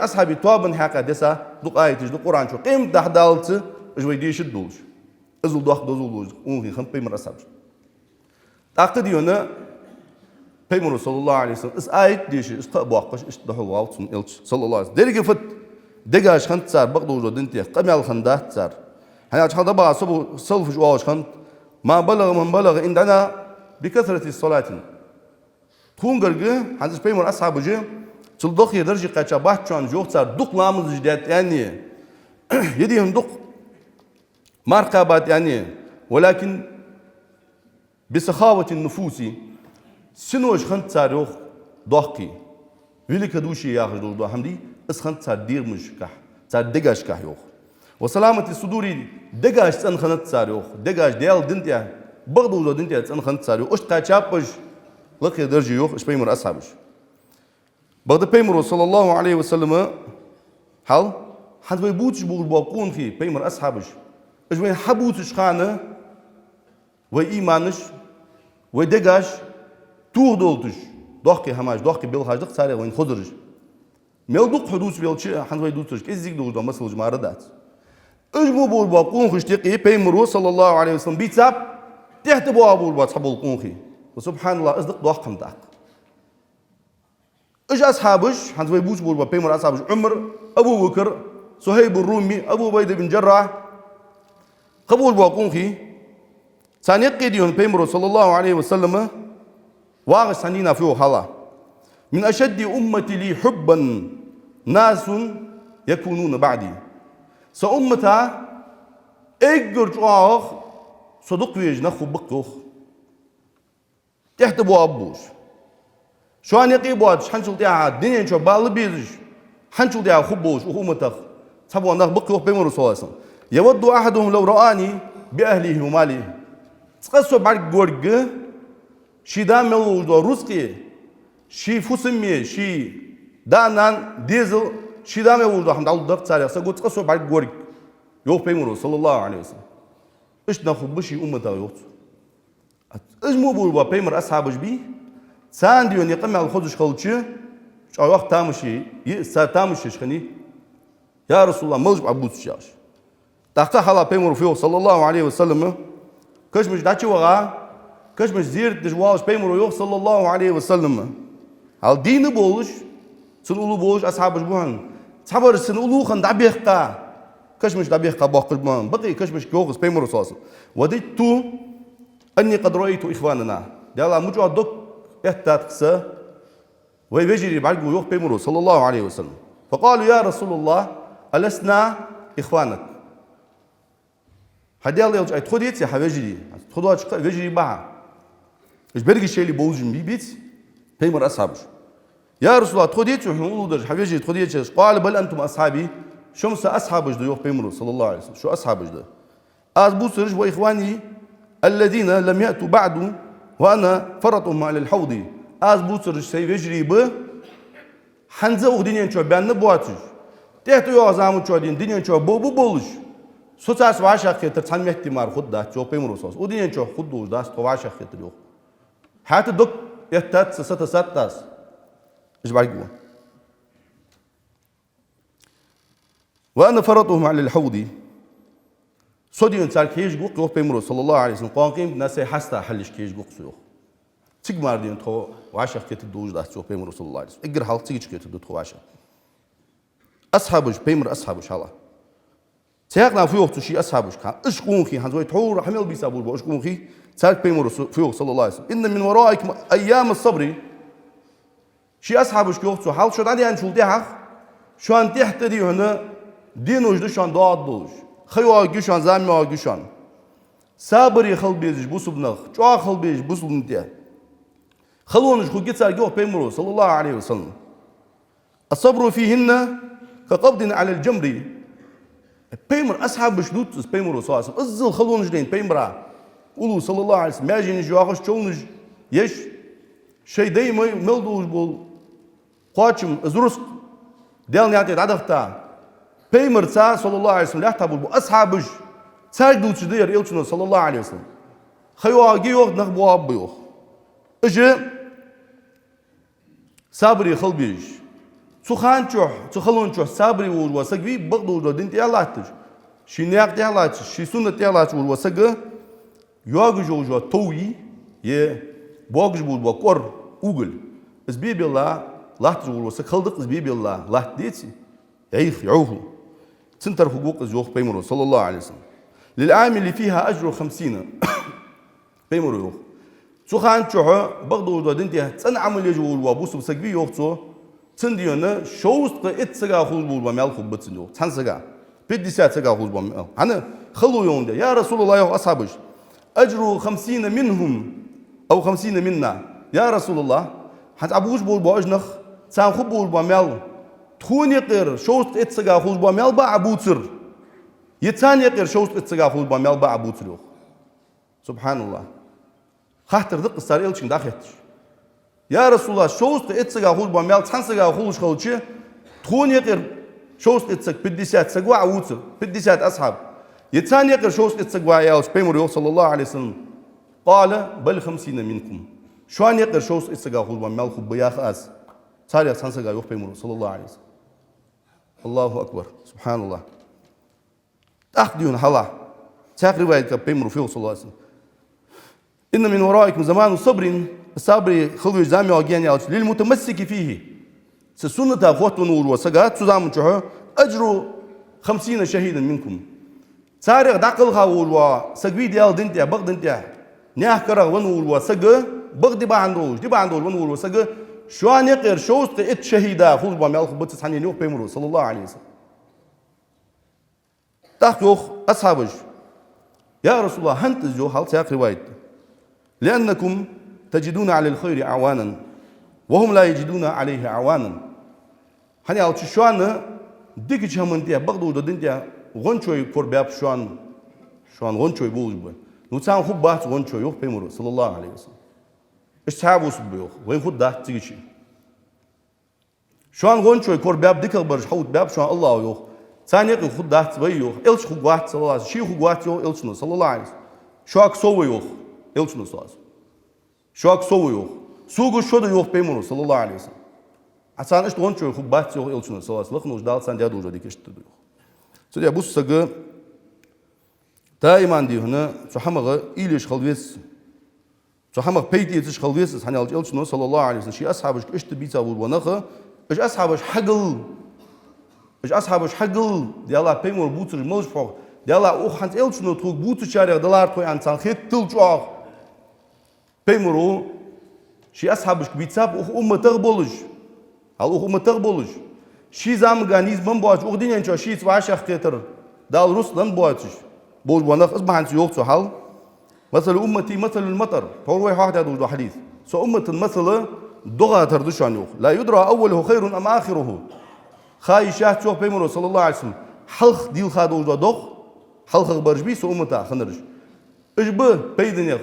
ashabi tuabın haka desa duq ayetiz du Quran şu qim dahdaltı ıjvay dişid doluş. Azul doq dozul unhi xam Peygamber ashab. Taqı diyona Peygamber sallallahu aleyhi ve sellem is ayet dişi is tabuaqış is dahul waqtun ilç sallallahu aleyhi ve sellem. Derge fat degaş xant sar baqdu dinti qamal xandat sar. Hani çada ba sabu salfuj waş xant ma balagha man balagha indana bi kasrati salatin. Tungargı Hazreti Peygamber ashabıcı çıldık yedirci kaça bahçan yoksa duklamız jiddet yani yedihim duk markabat yani walakin bisakhavetin nufusi sinoş khant sar yok doqi vili kaduşi yaxız do hamdi is khant sar dirmiş kah sar degaş kah yok ve selameti suduri degaş san khant sar yok degaş del dintiya bagdu dintiya san khant sar yok uş kaçapış lak yedirci yok iş Peygamber ashabıç Bagda Peygamber sallallahu aleyhi ve sellem hal hadvay buç bul baqun ki Peygamber ashabıç ejvay habuç xana ve imanış ve degaş tuğ doltuş doqi hamaj doqi bil hajdiq sare ve khudruj mevduq hudus belçi hadvay dutuş ezzik dolda masal maradat ejbu bul baqun xiştiqi Peygamber sallallahu aleyhi ve sellem bitsap tehte bu abul batabul qunqi ve subhanallah azdiq doqam taq إيش أصحابش هنزوي بوش بول بيمر أصحابش عمر أبو بكر صهيب الرومي أبو بيد بن جراح قبول باقونخي ثاني قيديون بيمر صلى الله عليه وسلم واغش ثانينا فيه حلا من أشد أمتي لي حبا ناس يكونون بعدي سأمتها إجر جواخ صدق ويجنا خبقوخ تحت بو أبوش Şu an yaqibot hançul dia dinin ço balı bir hançul dia khubbuş uhumatak tabu andak baqi Peygamber sallallahu yawaddu ahaduhum law ra'ani bi ahlihi wa malihi tqasso bar gorg shida melu do ruski shi fusmi shi danan diesel shida melu do hamdal dak tsari sa gut tqasso bar gorg yok Peygamber sallallahu aleyhi ve sellem ish na khubbushi ummata yok izmu bu Peygamber ashabıj bi Sen diyor ne kadar alxoduş kalçı, çavak tamışı, sa tamışı şkani. Ya Resulullah mılcıp abudş yaş. Tahta hala Peygamber fiyo sallallahu aleyhi ve sellem. Kaçmış daçı vaga, kaçmış ziyaret dışvaş Peygamber yok sallallahu aleyhi ve sellem. Hal dini boluş, sun ulu boluş ashabış buhan. Sabar sun ulu khan dabihqa. Kaçmış dabihqa baqır buhan. Baqi kaçmış yok Peygamber sallallahu. Vadittu anni qad ra'aytu ikhwanana. Dala mucadok احتاط قصة ويجري بعد يوق بيمرو صلى الله عليه وسلم فقالوا يا رسول الله ألسنا إخوانك هدي الله يوجد تخديت يا حبيجري تخدوا ويجري معه إيش برجع شيء اللي بوجم بيت بيمر أصحابه يا رسول الله تخديت وحنا نقول درج حبيجري تخديت قال بل أنتم أصحابي شو مس أصحابه ده يوق بيمرو صلى الله عليه وسلم شو أصحابه ده أزبوسرج وإخواني الذين لم يأتوا بعد وأنا فرطهم على الحوض az bu tür şey vecribi hanza o dinin çö benni boğatır tehti yo azamı çö dinin çö bu boluş soças vaşa ketir tanmetti mar xudda çö Peygamber sos o dinin çö xuddu das to vaşa ketir yok hatı dok yahtat sattas ijbargu ve ana faratuhum ala al-hawd Sodiyon sar kej guq yok Peygamber sallallahu aleyhi ve sellem qanqim nase hasta halish kej guq yok Çıkmar diyor to vaşak ketir doğuş da çok Peygamber sallallahu aleyhi ve sellem. Egir halk çıkı ketir to vaşak. Ashabıj Peygamber ashabıj hala. Teyakna fiyoktu şi ashabıj kan. Işqun ki hanzoy to rahmel bi sabur işqun ki sark Peygamber fiyok sallallahu aleyhi ve sellem. İnne min waraikum ayyam as-sabr. شي أصحابش كيوقتو حال شو عندي أن شو تيحخ شو أن تحتدي هنا دينوش دشان دعاء دوش خيوا جيشان زامي جيشان صبر يخل بيجش بوسو بنخ جوا خل بيجش بوسو بنتيا خلونش خو جيت سارجو بيمرو صلى الله عليه وسلم الصبر فيهن كقبض على الجمر بيمر أصحاب بشدود بيمرو صلى الله عليه وسلم أزل خلونش دين بيمرا قولوا صلى الله عليه وسلم ماجين جواخش تشونج يش شيء دايما ملدوش بول قاتشم أزرست ديال نعطي عدفتا بيمر صلى الله عليه وسلم لا تبول أصحابش ساجدوا تدير إلشنا صلى الله عليه وسلم خيوا جيوخ نخبوا أبيوخ إجا صابري خلبيش تخان تروح تخلون تروح صابري وسقي بقدو دين تيالاتش شي نياق تيالاتش شي سنة تيالاتش وسقى يواجهوا جو توي يه بوجج بول بقر أوجل إزبي بالله لاحظ وسق خلدق إزبي بالله لاحظ ديتي يعيخ يعوه سنتر حقوق الزوج بيمرو صلى الله عليه وسلم للعام اللي فيها أجر 50 بيمرو يوخ سخان تروح بقدو دين تيه تنعمل يجول وابوس بسقي يوختو تنديونا شوست اتسقى خذ بول بمال خبط سنجو تنسقى بدي ساتسقى خذ بمال أنا خلوا يوم ده يا رسول الله يا أصحابش أجر 50 منهم أو 50 منا يا رسول الله حتى أبوش بول باجنخ سان خب بول بمال تخون يقر شوست اتسقى خذ بمال با أبوتر يتان يقر شوست اتسقى خذ بمال با أبوتر سبحان الله خاطر دق السر إلشين داخلتش يا رسول الله شوست اتسقى خذ بمال تنسقى خذش خلتش تخون يقر شوست اتسق بدي سات سقوا أبوتر بدي سات أصحاب يتان يقر شوست اتسقى يا بيمر صلى الله عليه وسلم قال بل 50 منكم شوان يقر شوست اتسقى خذ بمال خب بياخ أس صار يا تنسقى يوح بيمر صلى الله عليه وسلم الله أكبر سبحان الله أخديون هلا تقريبا بيمر فيه صلى الله عليه وسلم إن من ورائكم زمان الصبر خلو جامع وجاني للمتمسك فيه سسنة أخوات نور وسجات سزام شهر أجر 50 شهيدا منكم سارق دقلها وسجبي ديال دنتيا بغد دنتيا نيحكرا ونور وسج بغد باندوش دي باندول ونور وسج شو أن يقر شوست إت شهيدا خذ بمال خبط سحني نوح بيمرو صلى الله عليه وسلم تحكيوخ أصحابش يا رسول الله هنت الجو حال سياق رواية لأنكم تجدون على الخير أعوانا وهم لا يجدون عليه أعوانا هني على شوان ديك جهمن ديا بغدو دين ديا غنشوي كورباب شوان غنشوي بوج بو نوتان خوب بات غنشوي يوخ بيمرو صلى الله عليه وسلم اشتهابو سبيوخ وين خد ده تيجي شوان غنشوي كورباب ديك برج حوت باب شوان الله يوخ ثاني خد ده تبيوخ إلش خوات صلى الله عليه وسلم شي خوات يوخ إلشنو صلى الله عليه وسلم شوك سوي يوخ إلشنو صلى الله عليه وسلم شوك سوي يوخ سوق شو يوخ بيمرو صلى الله عليه وسلم عشان إيش تغنشوا يخب بات يوخ إلشنو صلى الله عليه وسلم لخنوش دال سان جادو جدي كشت يوخ سيدي أبو سجى دائما دي هنا شو حمغة إيليش خلويس شو حمغ بيتي يتش خلويس هني إلشنو صلى الله عليه وسلم شيء أصحابش إيش تبي تقول ونخه إيش أصحابش حقل دي الله بيمرو بوتر ملش فوق دي الله أخ هنت إلشنو تروق بوتر شارع دلار توي عن سان خيط تلجوا بيمرو شي أصحابش بيتساب أخ تغبولج هل أخ تغبولج شي زامغانيز بمبواج أخ دينين شو شي تواش أختيتر دال روسلان بواجش بوج بونخ أصبح عن سيوخ حال مثل أمتي مثل المطر هو واحد هذا حديث سو أمة المثل دغا تردشان يوخ لا يدرى أوله خير أم آخره خاي شاه شوف بيمرو صلى الله عليه وسلم حلق ديل خادو دغ حلق برجبي سو أمتا خنرج إجبه بيدن يخ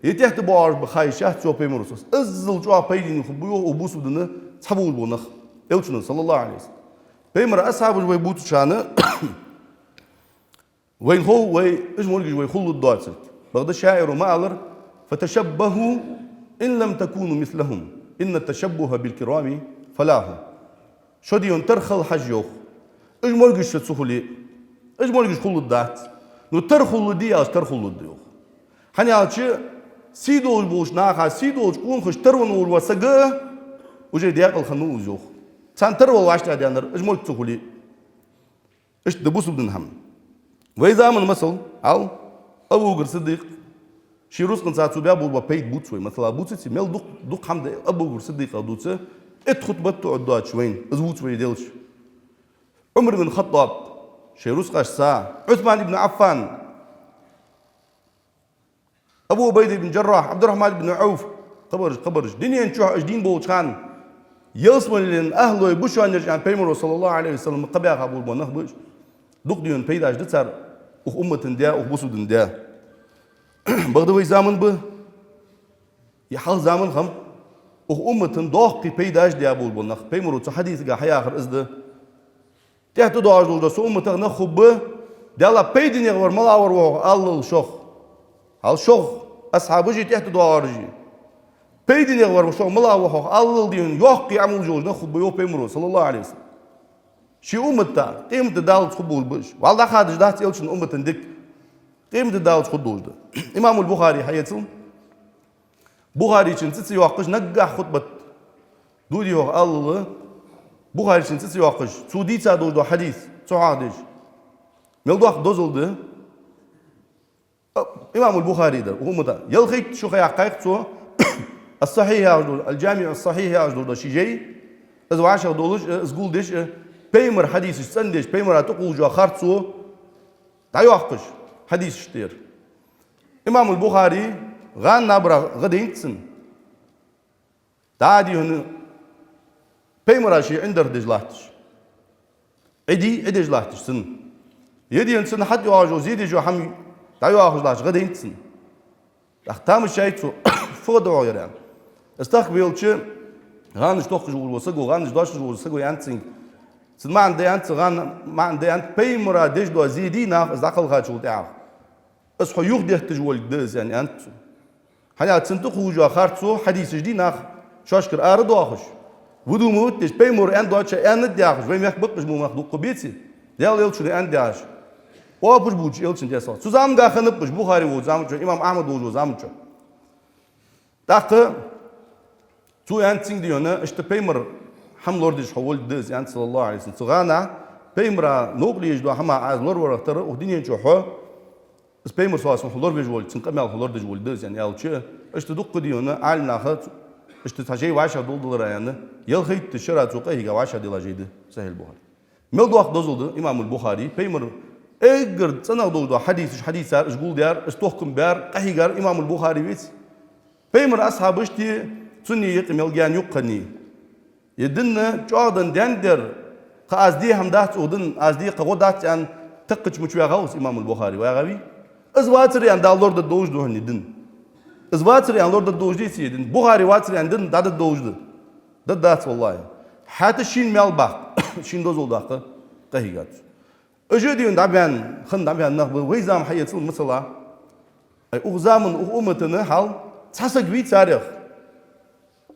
يتحت بار بخاي شاه شوف بيمرو أزل جوا بيدن خبيو وبوس بدنا تحول بونخ إلشنا صلى الله عليه وسلم بيمر أصحاب الوي بوت شانه وين هو وي إجمل وي خلوا الدوات بغد الشاعر ومعلر فتشبهوا إن لم تكونوا مثلهم إن التشبه بالكرام فلاه شو ديون ترخل حجوخ إجمل تسخلي إجمل خلوا الدات نو ترخلوا دي أو ترخلوا ديوخ هني عالشي سيدول بوش ناخا سيدول كون خش ترون والوسقة وجي دياقل خنو وجوخ سان ترول واشتا ديانر إجمل تسخلي إيش دبوس بدنهم وإذا من مثل أو أبو بكر الصديق شي روس كنت ساتو بيا بول بيت بوتسوي مثلا بوتسي ميل دوق حمد أبو بكر الصديق أو دوتسي خطبته عدات شوين ازوت ويدلش عمر بن الخطاب شيروس قاش ساعة عثمان بن عفان أبو عبيدة بن جراح عبد الرحمن بن عوف قبرج دنيا نشوح أجدين بولشان يصمن لين أهله يبشوا نرجع بيمر صلى الله عليه وسلم قبيح أبو البنخ بش دوق ديون بيداش دتار أمة ديا وبسود ديا بغدوي زامن به يحال زامن خم أمة دوق بيداش ديا أبو البنخ بيمر حديث جا حيا آخر إزده تحت دعاء جلودا سو أمة نخب به ديالا بيدين يغور ملاور وهو الله الشخ هال شخ أصحابه تحت دعاء رجي بيدين يغور وشو ملاور وهو الله دين يحكي عمل جول نخب به بيمر صلى الله عليه وسلم شي أمة قيمة دال تخبول بش والله خارج ده تيلشن أمة دك قيمة دال تخدوش ده إمام البخاري حياتهم بخاري شن تسي واقش نجح خطبة دودي هو الله بخاري شن تسي واقش سودي تادوش ده حديث صحادش ملدوخ دوزل ده إمام البخاري ده وهم ده يلخيت شو خيا حقيقة سو الصحيح الجامع الصحيح أجدور ده شي جاي إذا عاشر دولش إزقول دش بيمر حديث سندش بيمر تقول جو خارتسو تعيوقش حديث شتير إمام البخاري غان نبرة غدين تسن تعادي هنا بيمر شيء عند دجلاتش عدي دجلاتش سن يدي إنسان حد يواجه زيد جو حمي تعيوقش لاش غدين تسن أختام الشيء سو فودو يران استقبلتش غانش توخ جول وسقو غانش داش جول وسقو يانتسين ما عندي أنت غان ما عندي أنت بيمرا دجدو زيدينا زاقل غاجول تعاف أصحى يخدي تجول دز يعني أنت حنا تنتقو جو خارتسو حديث جدينا شاشكر أرد واخش ودو موت دش بيمر أن دوتش أن دياخش بيم يخبقش مو مخدوق قبيتي ديال يلشون أن دياش وابوش بوج يلشون دياسات سوزام دا خنبش بخاري وزام إمام أحمد وزام شو تاخت تو أنتين ديونا اشت بيمر هم لوردش حول دز يعني صلى الله عليه وسلم صغانا بيمرا نوقليش دو هما عايز لور ورختر ودنيا نشوحه بس بيمر سواء سمح لور بيجول تنقمل لوردش ول دز يعني قال شيء اشت دق ديونا عالنا خد اشت تجي وعشرة دولار يعني يلخيت الشرع سوقه هي وعشرة دولار جيده سهل البخاري مل دو وقت دزول إمام البخاري بيمر اجر سنة دو حديث اشقول ديار استوحكم بار قهيجر إمام البخاري بيت بيمر أصحاب اشتي سني يقمل جان يقني يدنا جادن دندر قازدي هم دات ودن ازدي قودات يعني تقش مشوي غوص إمام البخاري وياغبي ازواتر يعني دالور دوج دو هني دن ازواتر يعني لور دوج دي سيدن بخاري واتر يعني دن داد دوج دات والله حتى شين ملبخ شين دوزول داقه قهيغات اجديون دابان خن دابان نخ ويزام حياتو مثلا اي اغزامن امتنا حال تحسق بيت تاريخ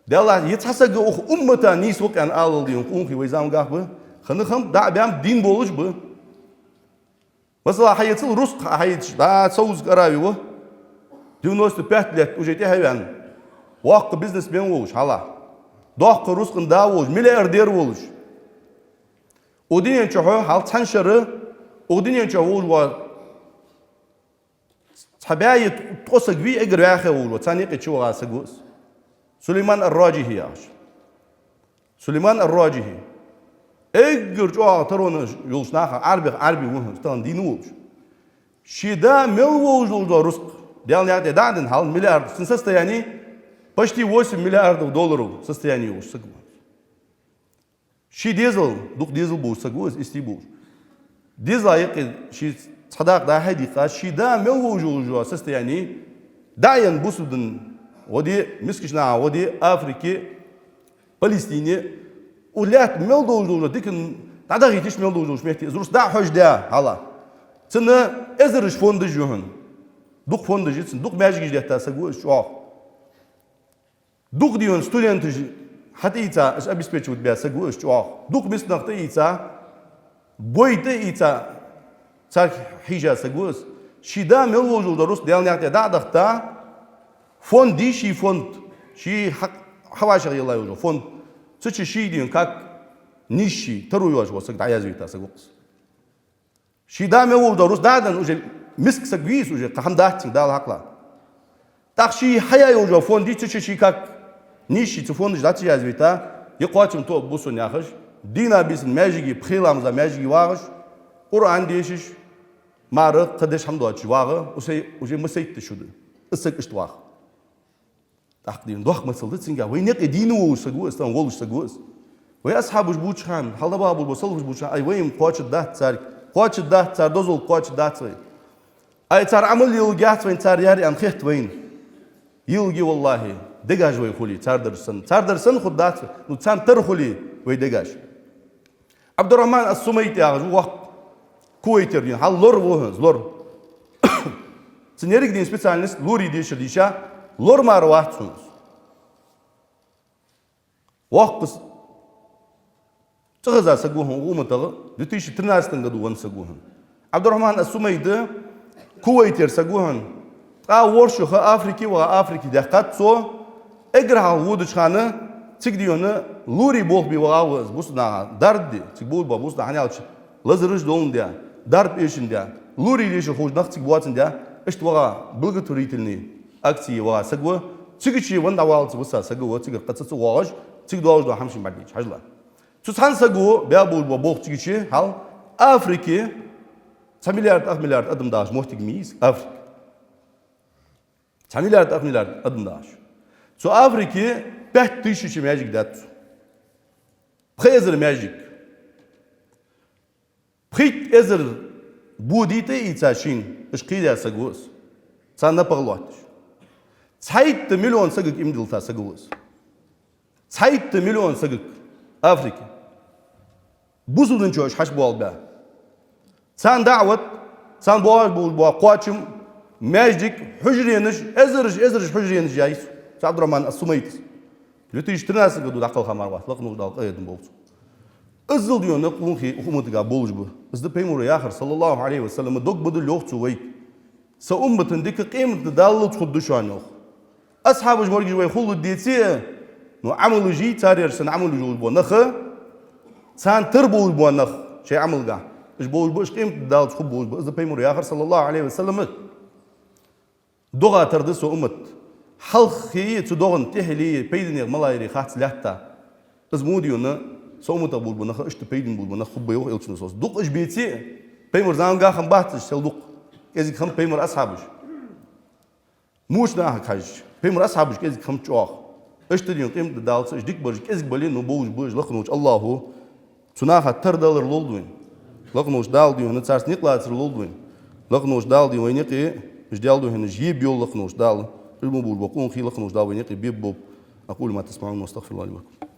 دالله يتحسق امتا نيسوك ان آل ديون قوم في ويزام قاقبه خنخم دابان دين بولش به مثلا حياتو رزق حياتش دا سوز قراوي و 95 لет уже تهيان واق بزنس بين ووش حالا دوق رزق دا ووش ملياردير ووش ودين شو حال تنشر ودين شو ووش حبايت توسق بي اجر ياخي ووش ثاني شو غاسقوس سليمان الراجحي ياش سليمان الراجحي اجر جو ترون يوش ناخا عربي وهم ستان دينوش شيدا ملووش دو رزق ديال يعني دادن حال مليار سنسست يعني почти 8 миллиардов долларов состояние уж согласен. Ши дизель, дух дизель был согласен, исти был. Дизель яки ши цадак да хайдика, ши да мелво уже состояние, даян бусуден, води мискишна, води Африке, Палестине, улят мелдо уже, дикен, тогда гитиш мелдо уже шмехти, зрус да хож да, ала. Цена эзериш фонды жухан, дух фонды житсен, дух мяжгиш дехта согласен, шох. Дух дион студенты حتى إيتا إيش أبيسبيتشود بيا سجوا إيش جواه دوك مثل نقطة إيتا بويت إيتا صار حيجة سجوس شيدا ملوجو دروس ديال نعطي دا دختا فون دي شي فون شي حواش غير الله يوجو فون تشي شي ديون كاك نيشي ترو يوجو سجد عيازويتا سجوس شيدا ملوجو دروس دادن وجه مسك سجويس وجه قهم داتين دال حقلا تاخشي حيا يوجو فون دي تشي شي كاك نيشي تفون جداتي عيازويتا يقاتم تو بوسون ياخش دينا بيس ماجيكي بخيلام زا ماجيكي واغش قرآن ديشش مارق قدش حمد الله واغ وجي مسيت تشود اسك اشتواغ تحقدين دوخ مسلت سنجا وين يق دينو سجو استان ولش سجو ويا اصحاب جبوش خان حلا بابو بوصل جبوش اي وين قاتش دات صار قاتش دات صار دوزل قاتش دات اي صار عمل يلقات وين صار ياري ام خيت وين يلقي والله دجاج وي خلي صار درسن خد دات نو تسام تر خلي وي دجاج عبد الرحمن السميتي اغ وقت كويتر دي هل لور وهز لور سنيرك دي سبيشالست لوري دي شديشا لور مار واحد سونس وقت تغزا سجوهم ومتغ دتيش ترناس تنقدو ون سجوهم عبد الرحمن السميتي كويتر سجوهم ورشو خا افريكي وافريكي دقات سو اجرها ودش خانه تيجديونه لوري بول بي واوز بوسنا دردي تيبول بوسنا هنالش لازرج دون ديا дарп ешінде лури леше хожнақ цик буатында эштвага благотворительный акции ва сагва цигичи ван давал цуса сагва цигер каццы вагаш циг должно хамшин бади хажла цусан сагу бябул бог цигичи хал африки 1 миллиард миллиард адамдаш мохтиг мис африка 1 миллиард адамдаш цу африки 5000 мяжик дат презер мяжик Прит эзер будите и цашин, ишкидя сагус. Цана парлуатиш. Цайт миллион сагык имдилта сагус. Цайт миллион сагык Африки. Бузулын чош хаш буалба. Цан дa'ват, цан буа қуачым, мәждик, хужрияныш, эзериш хужрияныш яйс. Абдурахман Ас-Сумайтис. 2013 году дақал хамарва, лақну дал қайдым болсу. Издил дионы құлынхи ұхымытыға болыш бұ. Изді пеймуры яхыр, саллаллаху алейhi ва саллама, док бұды лоқчу вайт. Са умбытын декі қиымытты далылы тұқыдды шуан yoq. Асхабыш моргиш вай құлы десе, но амылы жи царерсін амылы жол бұ нақы, цан тыр болыш бұ нақ, шай амылға. Іш болыш бұ, іш қиымытты далылы тұқы болыш бұ. Изді пеймуры яхыр, саллаллаху алейhi ва саллама, доға тұрды со умыт. Халқи цудоғын техили пейдінер малайри қақсы ләтта. Из мудионы Сомута бул бу нахы ишти пейдин бул бу нахы хубба yok elçini sos. Duq iş beti peymur zanга kham bahtış sel duq. Ezik kham peymur ashabış. Muş nah kaj. Peymur ashabış ezik kham çoq. Ishti diyon qim dalsa ish dik barj ezik bali no bouj bouj laqnuç Allahu. Tunaha tardalar lolduin. Laqnuç dal diyon tsars niqlatsır lolduin. Laqnuç dal diyon niqi ish daldu hen jib yol laqnuç dal. Ilmu bul baqun khi laqnuç dal niqi bib bob. أقول ما تسمعون واستغفر الله لي ولكم